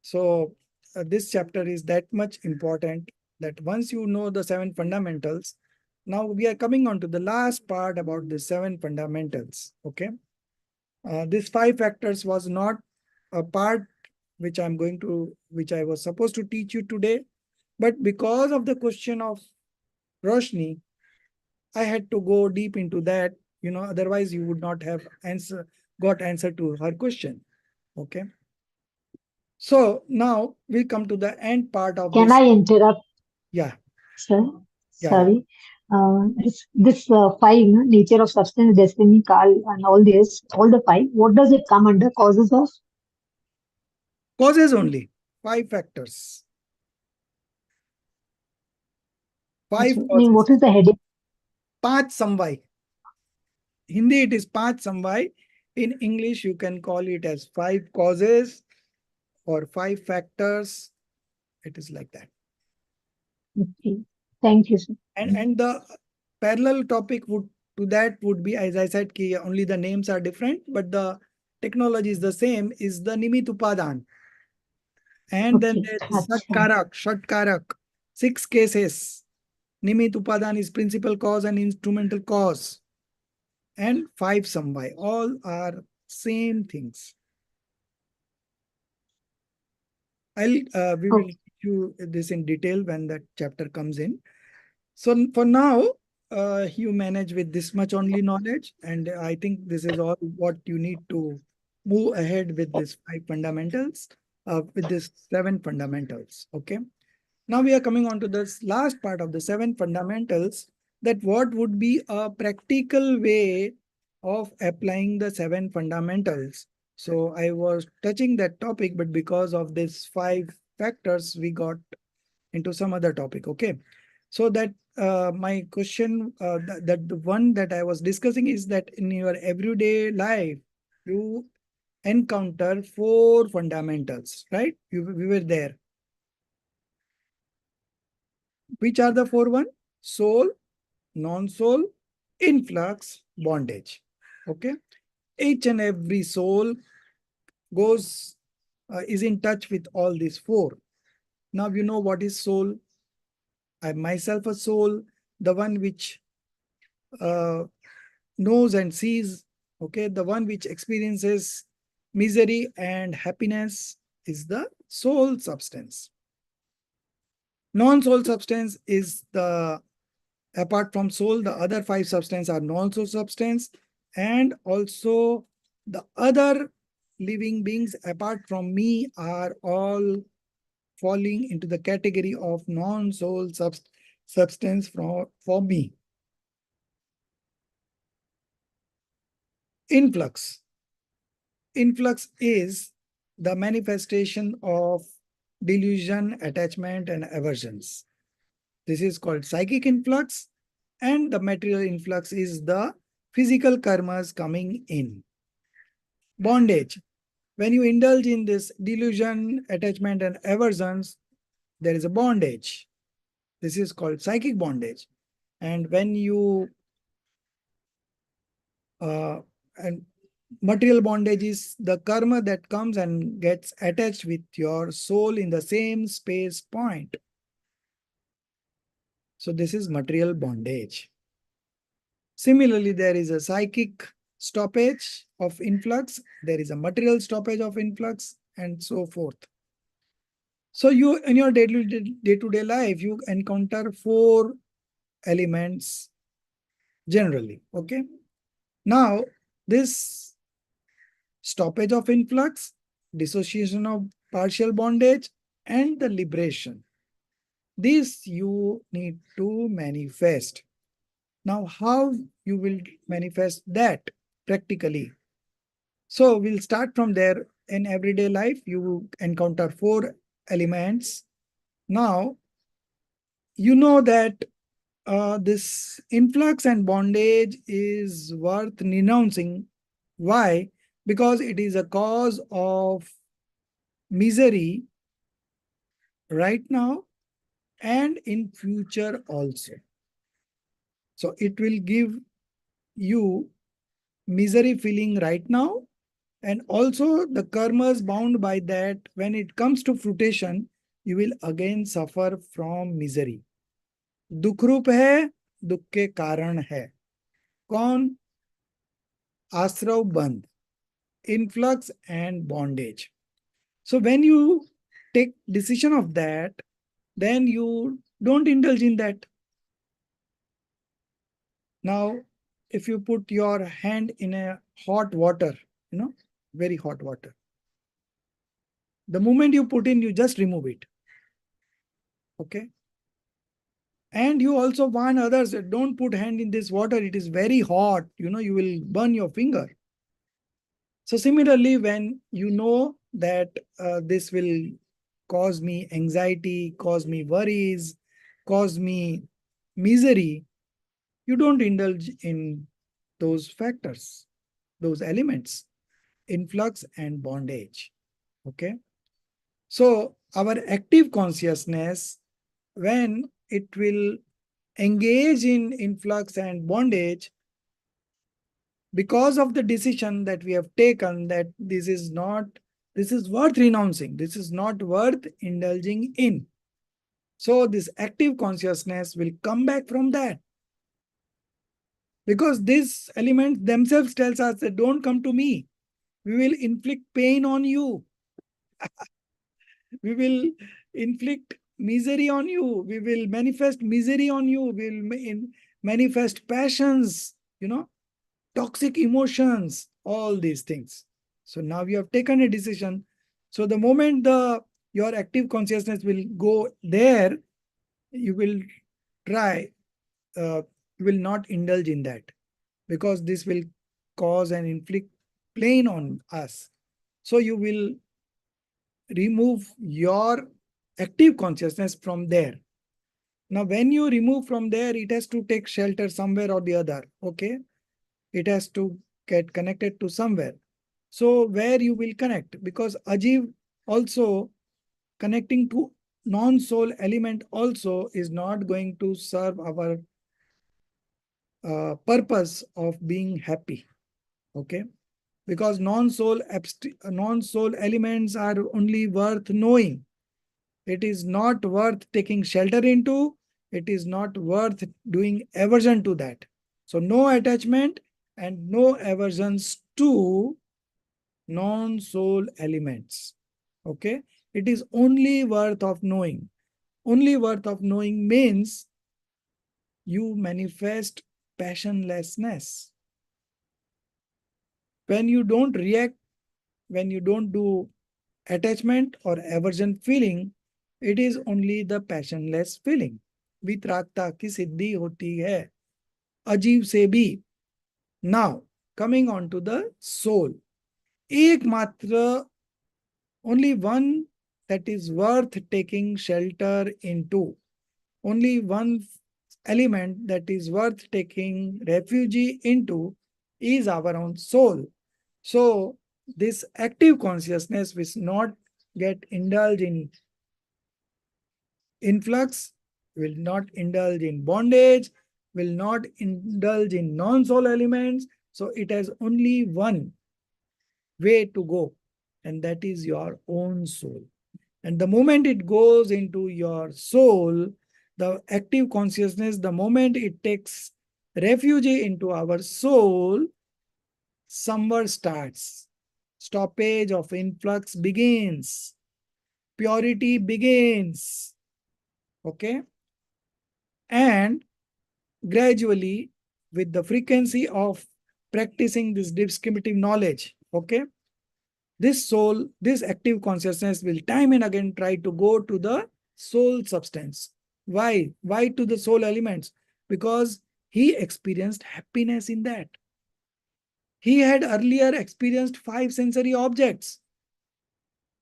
So this chapter is that much important that once you know the 7 fundamentals, now we are coming on to the last part about the 7 fundamentals. Okay. This 5 factors was not a part which I was supposed to teach you today, but because of the question of Roshni, I had to go deep into that, otherwise you would not have got answer to her question. Okay. So now we come to the end part of Can this. I interrupt, Yeah. sir? Yeah. Sorry. This five, no, nature of substance, destiny, Kal, and all this, all the 5, what does it come under? Causes of? Causes only. 5 factors. 5 I mean, causes. what is the heading? Path samvai. Hindi it is path samvai. In English you can call it as 5 causes or 5 factors. It is like that. Okay. Thank you, sir. And the parallel topic would be, as I said, ki only the names are different, but the technology is the same, is the Nimit Upadan. And then Okay. there is Shatkarak, 6 cases. Nimit Upadan is principal cause and instrumental cause. And 5 samvai. All are same things. We will teach you this in detail when that chapter comes in. So for now, you manage with this much only knowledge, and I think this is all what you need to move ahead with this 5 fundamentals, with this 7 fundamentals. Okay. Now we are coming on to this last part of the 7 fundamentals, that what would be a practical way of applying the 7 fundamentals. So I was touching that topic, but because of this 5 factors, we got into some other topic. Okay. So that my question, that the one that I was discussing is that in your everyday life, you encounter 4 fundamentals, right? We were there. Which are the 4 one? Soul, non-soul, influx, bondage. Okay. Each and every soul is in touch with all these 4. Now you know what is soul. I myself a soul, the one which knows and sees. Okay, the one which experiences misery and happiness is the soul substance. Non-soul substance is apart from soul, the other 5 substances are non-soul substance, and also the other living beings apart from me are all falling into the category of non-soul substance for me. Influx. Influx is the manifestation of delusion, attachment, and aversions. This is called psychic influx, and the material influx is the physical karmas coming in. Bondage. When you indulge in this delusion, attachment, and aversions, there is a bondage. This is called psychic bondage. And when you and material bondage is the karma that comes and gets attached with your soul in the same space point. So this is material bondage. Similarly, there is a psychic stoppage of influx, there is a material stoppage of influx, and so forth. So you, in your day-to-day life, you encounter 4 elements generally. Okay. Now, this stoppage of influx, dissociation of partial bondage, and the liberation. This you need to manifest. Now, how you will manifest that practically? So we'll start from there. In everyday life, you encounter 4 elements. Now, you know that this influx and bondage is worth renouncing. Why? Because it is a cause of misery right now and in future also. So it will give you misery feeling right now, and also the karmas bound by that. When it comes to fruition, you will again suffer from misery. दुख रूप है, दुख के कारण है. कौन? आश्रव बंध, influx and bondage. So when you take decision of that, then you don't indulge in that. Now, if you put your hand in a hot water, very hot water, the moment you put in, you just remove it. Okay. And you also warn others that don't put hand in this water. It is very hot. You will burn your finger. So similarly, when you know that this will cause me anxiety, cause me worries, cause me misery, you don't indulge in those factors, those elements, influx and bondage. Okay. So our active consciousness, when it will engage in influx and bondage, because of the decision that we have taken that this is worth renouncing, this is not worth indulging in. So this active consciousness will come back from that. Because these elements themselves tells us that don't come to me. We will inflict pain on you. We will inflict misery on you. We will manifest misery on you. We will manifest passions, toxic emotions, all these things. So now you have taken a decision. So the moment your active consciousness will go there, you will try, you will not indulge in that, because this will cause and inflict pain on us. So you will remove your active consciousness from there. Now, when you remove from there, it has to take shelter somewhere or the other. Okay. It has to get connected to somewhere. So where you will connect, because Ajiv also connecting to non-soul element also is not going to serve our purpose of being happy. Okay. Because non-soul elements are only worth knowing. It is not worth taking shelter into. It is not worth doing aversion to that. So no attachment and no aversions to non-soul elements. Okay. It is only worth of knowing. Only worth of knowing means you manifest passionlessness. When you don't react, when you don't do attachment or aversion feeling, it is only the passionless feeling. वितरागता की सिद्धि होती है अजीब से भी. Now, coming on to the soul. एकमात्र, only one that is worth taking shelter into. Only one element that is worth taking refuge into is our own soul. So this active consciousness will not get indulged in influx, will not indulge in bondage, will not indulge in non-soul elements. So it has only one way to go, and that is your own soul. And the moment it goes into your soul, the active consciousness, the moment it takes refuge into our soul, summer starts. Stoppage of influx begins. Purity begins. Okay. And gradually with the frequency of practicing this discriminative knowledge, okay, this soul, this active consciousness will time and again try to go to the soul substance. Why? Why to the soul elements? Because he experienced happiness in that. He had earlier experienced 5 sensory objects,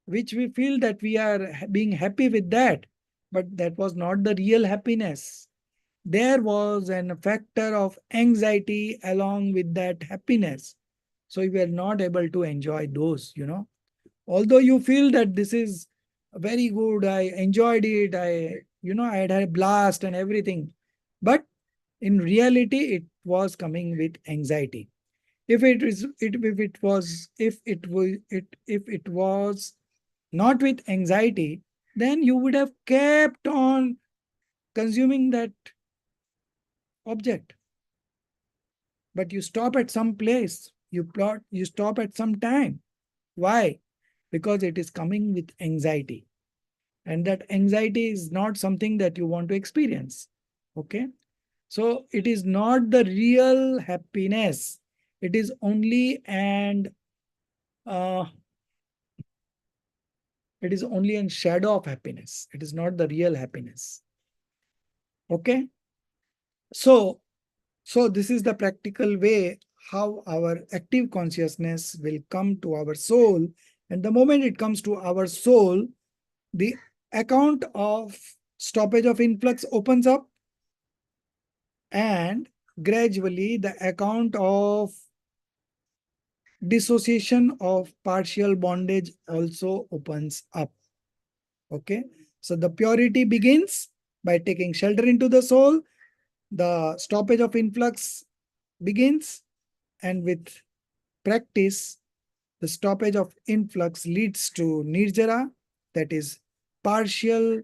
which we feel that we are being happy with that, but that was not the real happiness. There was an factor of anxiety along with that happiness. So you were not able to enjoy those, although you feel that this is very good, I enjoyed it, I had a blast and everything, but in reality it was coming with anxiety. If it was not with anxiety, then you would have kept on consuming that object. But you stop at some place, you stop at some time. Why? Because it is coming with anxiety. And that anxiety is not something that you want to experience. Okay? So it is not the real happiness. It is only it is only a shadow of happiness. It is not the real happiness. Okay? So this is the practical way how our active consciousness will come to our soul. And the moment it comes to our soul, the account of stoppage of influx opens up, and gradually the account of dissociation of partial bondage also opens up. Okay, so the purity begins by taking shelter into the soul. The stoppage of influx begins, and with practice, the stoppage of influx leads to nirjara, that is partial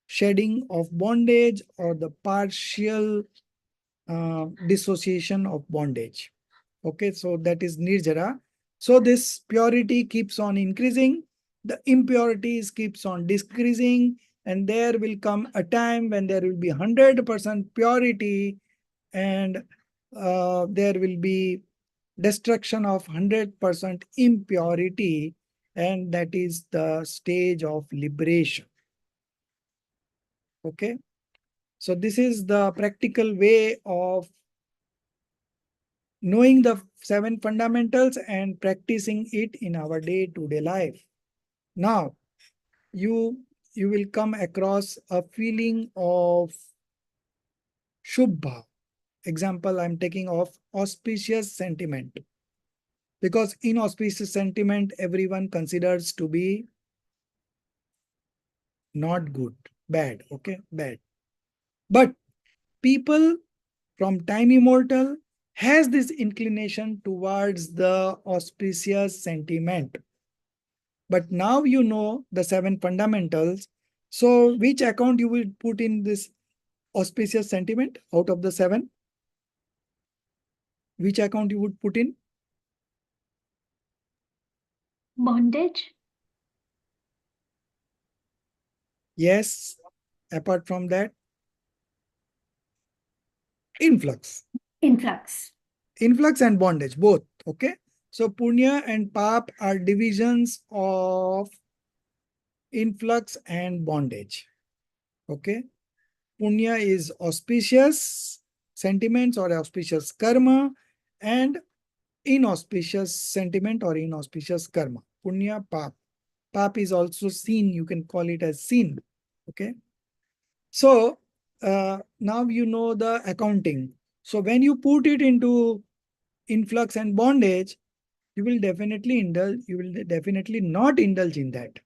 shedding of bondage or the partial dissociation of bondage. Okay, so that is nirjara. So this purity keeps on increasing, the impurities keeps on decreasing, and there will come a time when there will be 100% purity, and there will be destruction of 100% impurity, and that is the stage of liberation. Okay, so this is the practical way of knowing the 7 fundamentals and practicing it in our day-to-day life. Now, you will come across a feeling of Shubha. Example, I'm taking of auspicious sentiment. Because inauspicious sentiment, everyone considers to be not good, bad, okay, bad. But people from time immortal has this inclination towards the auspicious sentiment. But now you know the 7 fundamentals. So which account you will put in this auspicious sentiment out of the 7? Which account you would put in? Bondage. Yes. Apart from that, influx. Influx. Influx and bondage, both. Okay. So punya and pap are divisions of influx and bondage. Okay. Punya is auspicious sentiments or auspicious karma, and inauspicious sentiment or inauspicious karma. Punya, pap. Pap is also sin. You can call it as sin. Okay. So now you know the accounting. So when you put it into influx and bondage, you will definitely indulge. You will definitely not indulge in that.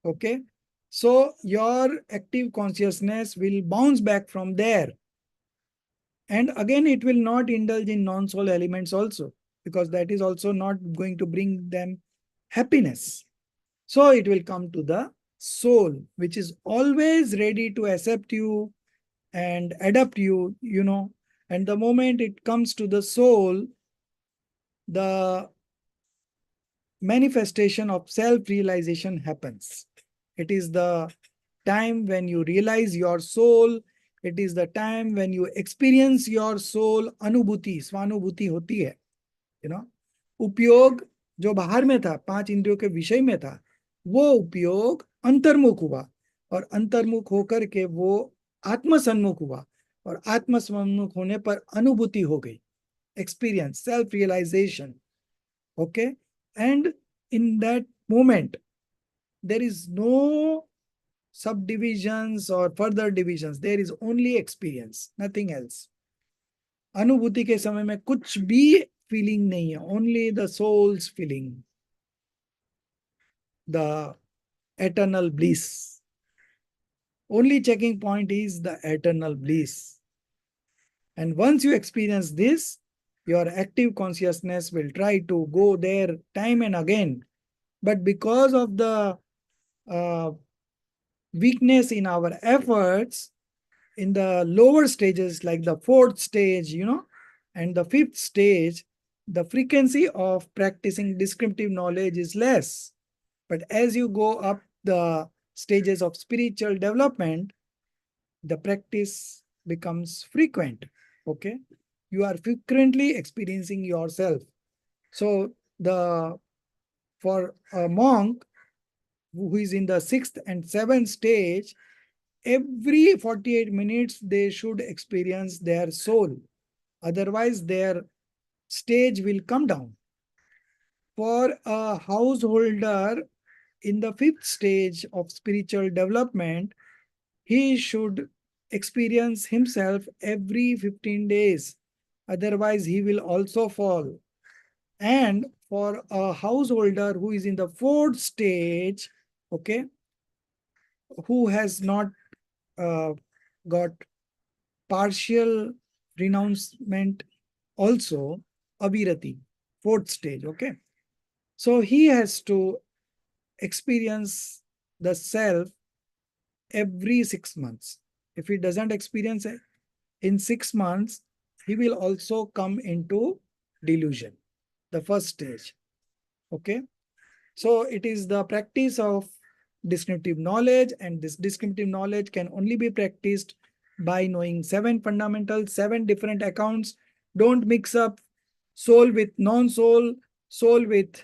Okay. So your active consciousness will bounce back from there. And again, it will not indulge in non-soul elements also, because that is also not going to bring them happiness. So it will come to the soul, which is always ready to accept you and adapt you, And the moment it comes to the soul, the manifestation of self-realization happens. It is the time when you realize your soul It is the time when you experience your soul अनुभूति, स्वानुभूति होती है, you know. उपयोग जो बाहर में था, 5 इंद्रियों के विषय में था, वो उपयोग अंतर्मुख हुआ, और अंतर्मुख होकर के वो आत्मसन्मुख हुआ, और आत्मसन्मुख होने पर अनुभूति हो गई, experience, self-realization. Okay? And in that moment, there is no subdivisions or further divisions. There is only experience, nothing else. अनुभूति के समय में कुछ भी feeling नहीं है, only the soul's feeling, the eternal bliss. Only checking point is the eternal bliss. And once you experience this, your active consciousness will try to go there time and again. But because of the weakness in our efforts, in the lower stages, like the 4th stage, and the 5th stage, the frequency of practicing descriptive knowledge is less. But as you go up the stages of spiritual development, the practice becomes frequent. Okay? You are frequently experiencing yourself. So for a monk who is in the 6th and 7th stage, every 48 minutes they should experience their soul. Otherwise, their stage will come down. For a householder in the 5th stage of spiritual development, he should experience himself every 15 days. Otherwise, he will also fall. And for a householder who is in the 4th stage, okay, who has not got partial renouncement also, abhirati, 4th stage, okay. So he has to experience the self every 6 months. If he doesn't experience it in 6 months, he will also come into delusion, the 1st stage, okay. So it is the practice of descriptive knowledge, and this descriptive knowledge can only be practiced by knowing 7 fundamentals, 7 different accounts. Don't mix up soul with non-soul, soul with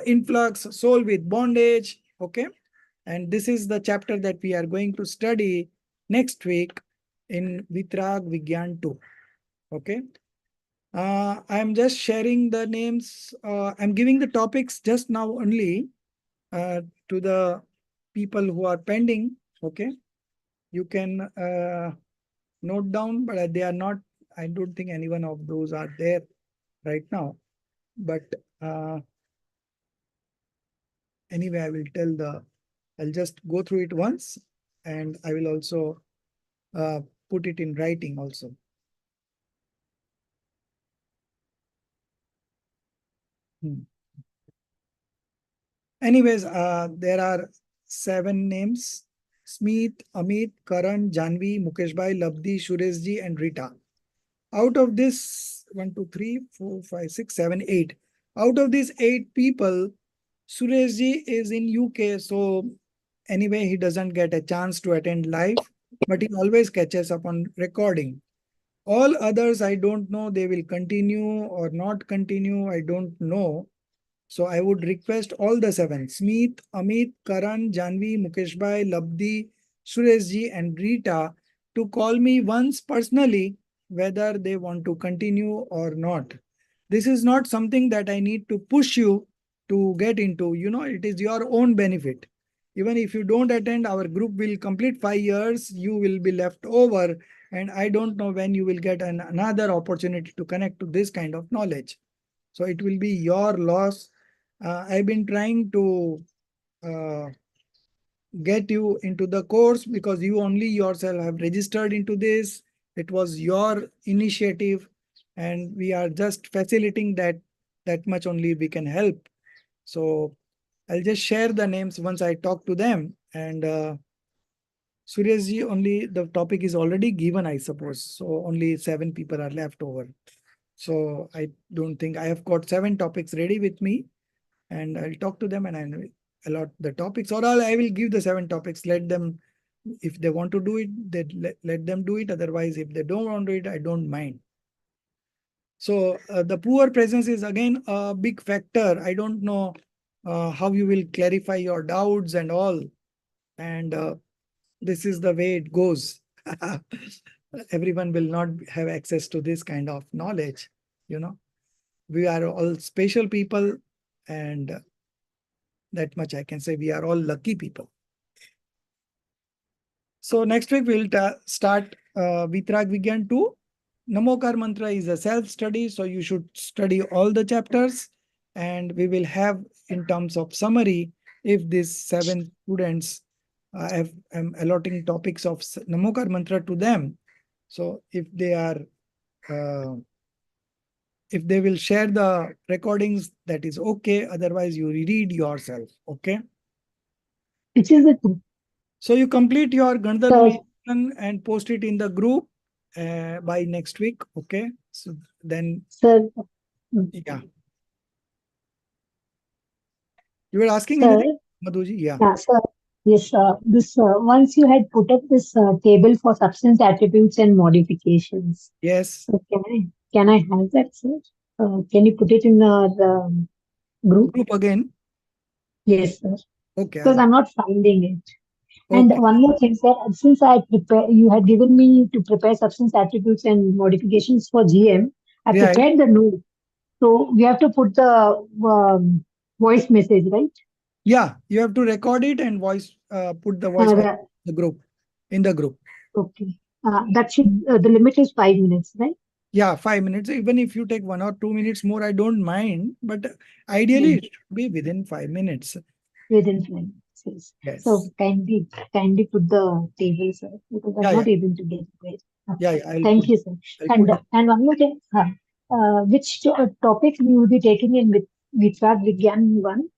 influx, soul with bondage, okay. And this is the chapter that we are going to study next week in Vitrag Vigyan 2, okay. I'm just sharing the names. I'm giving the topics just now only to the people who are pending. Okay, you can note down, but they are not. I don't think any one of those are there right now. But anyway, I will tell I'll just go through it once, and I will also put it in writing also. Anyways, there are 7 names: Smith, Amit, Karan, Janvi, Mukesh Bhai, Labdi, Sureshji, and Rita. Out of this, 1, 2, 3, 4, 5, 6, 7, 8. Out of these 8 people, Sureshji is in UK, so anyway, he doesn't get a chance to attend live, but he always catches up on recording. All others, I don't know, they will continue or not continue, I don't know. So I would request all the 7, Smith, Amit, Karan, Janvi, Mukesh Bhai, Labdi, Sureshji, and Rita, to call me once personally whether they want to continue or not. This is not something that I need to push you to get into. It is your own benefit. Even if you don't attend, our group will complete 5 years, you will be left over, and I don't know when you will get another opportunity to connect to this kind of knowledge. So it will be your loss. I've been trying to get you into the course because you only yourself have registered into this. It was your initiative, and we are just facilitating that much only we can help. So I'll just share the names once I talk to them. And Sureshji, only the topic is already given, I suppose. So only 7 people are left over. So I don't think I have got 7 topics ready with me, and I'll talk to them and I'll allot the topics, or I will give the 7 topics. Let them If they want to do it, they let them do it. Otherwise, if they don't want to do it, I don't mind. So the poor presence is again a big factor. I don't know how you will clarify your doubts and all. And this is the way it goes. Everyone will not have access to this kind of knowledge. We are all special people, and that much I can say. We are all lucky people. So next week we'll start Vitrag Vigyan 2. Namokar Mantra is a self-study, so you should study all the chapters, and we will have, in terms of summary, if these 7 students I'm allotting topics of Namokar Mantra to them. So if they are, if they will share the recordings, that is okay. Otherwise, you read yourself. Okay. Which is it? So you complete your Gandharv and post it in the group by next week. Okay. So then, Sir. Yeah. You were asking Sir, anything, Madhuji? Yeah. Sir. Yes, this once you had put up this table for substance attributes and modifications. Yes. So can I have that, sir? Can you put it in our group? Group again? Yes, sir. Okay. Because I'm not finding it. Okay. And one more thing, sir. Since you had given me to prepare substance attributes and modifications for GM, I prepared the note. So we have to put the voice message, right? Yeah, you have to record it and put the voice message in the group. Okay. That should, the limit is 5 minutes, right? Yeah, 5 minutes. Even if you take 1 or 2 minutes more, I don't mind. But ideally, it should be within 5 minutes. Within 5 minutes. Yes. So kindly put the table, sir, because I'm not able to get it. Yeah, thank you, sir. And one more thing, which topic you will be taking in with Vitrag Vigyan 1?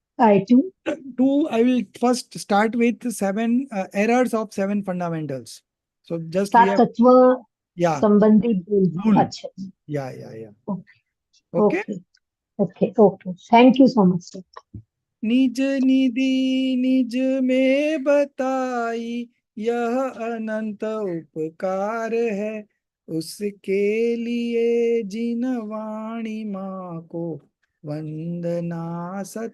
2? 2, I will first start with 7 errors of 7 fundamentals. So just we have, Sambandhi Bhul. Yeah. Okay. Thank you so much, sir. निज निधि निज में बताई यह अनंत उपकार है, उसके लिए जिन वाणी माँ को वंदना सत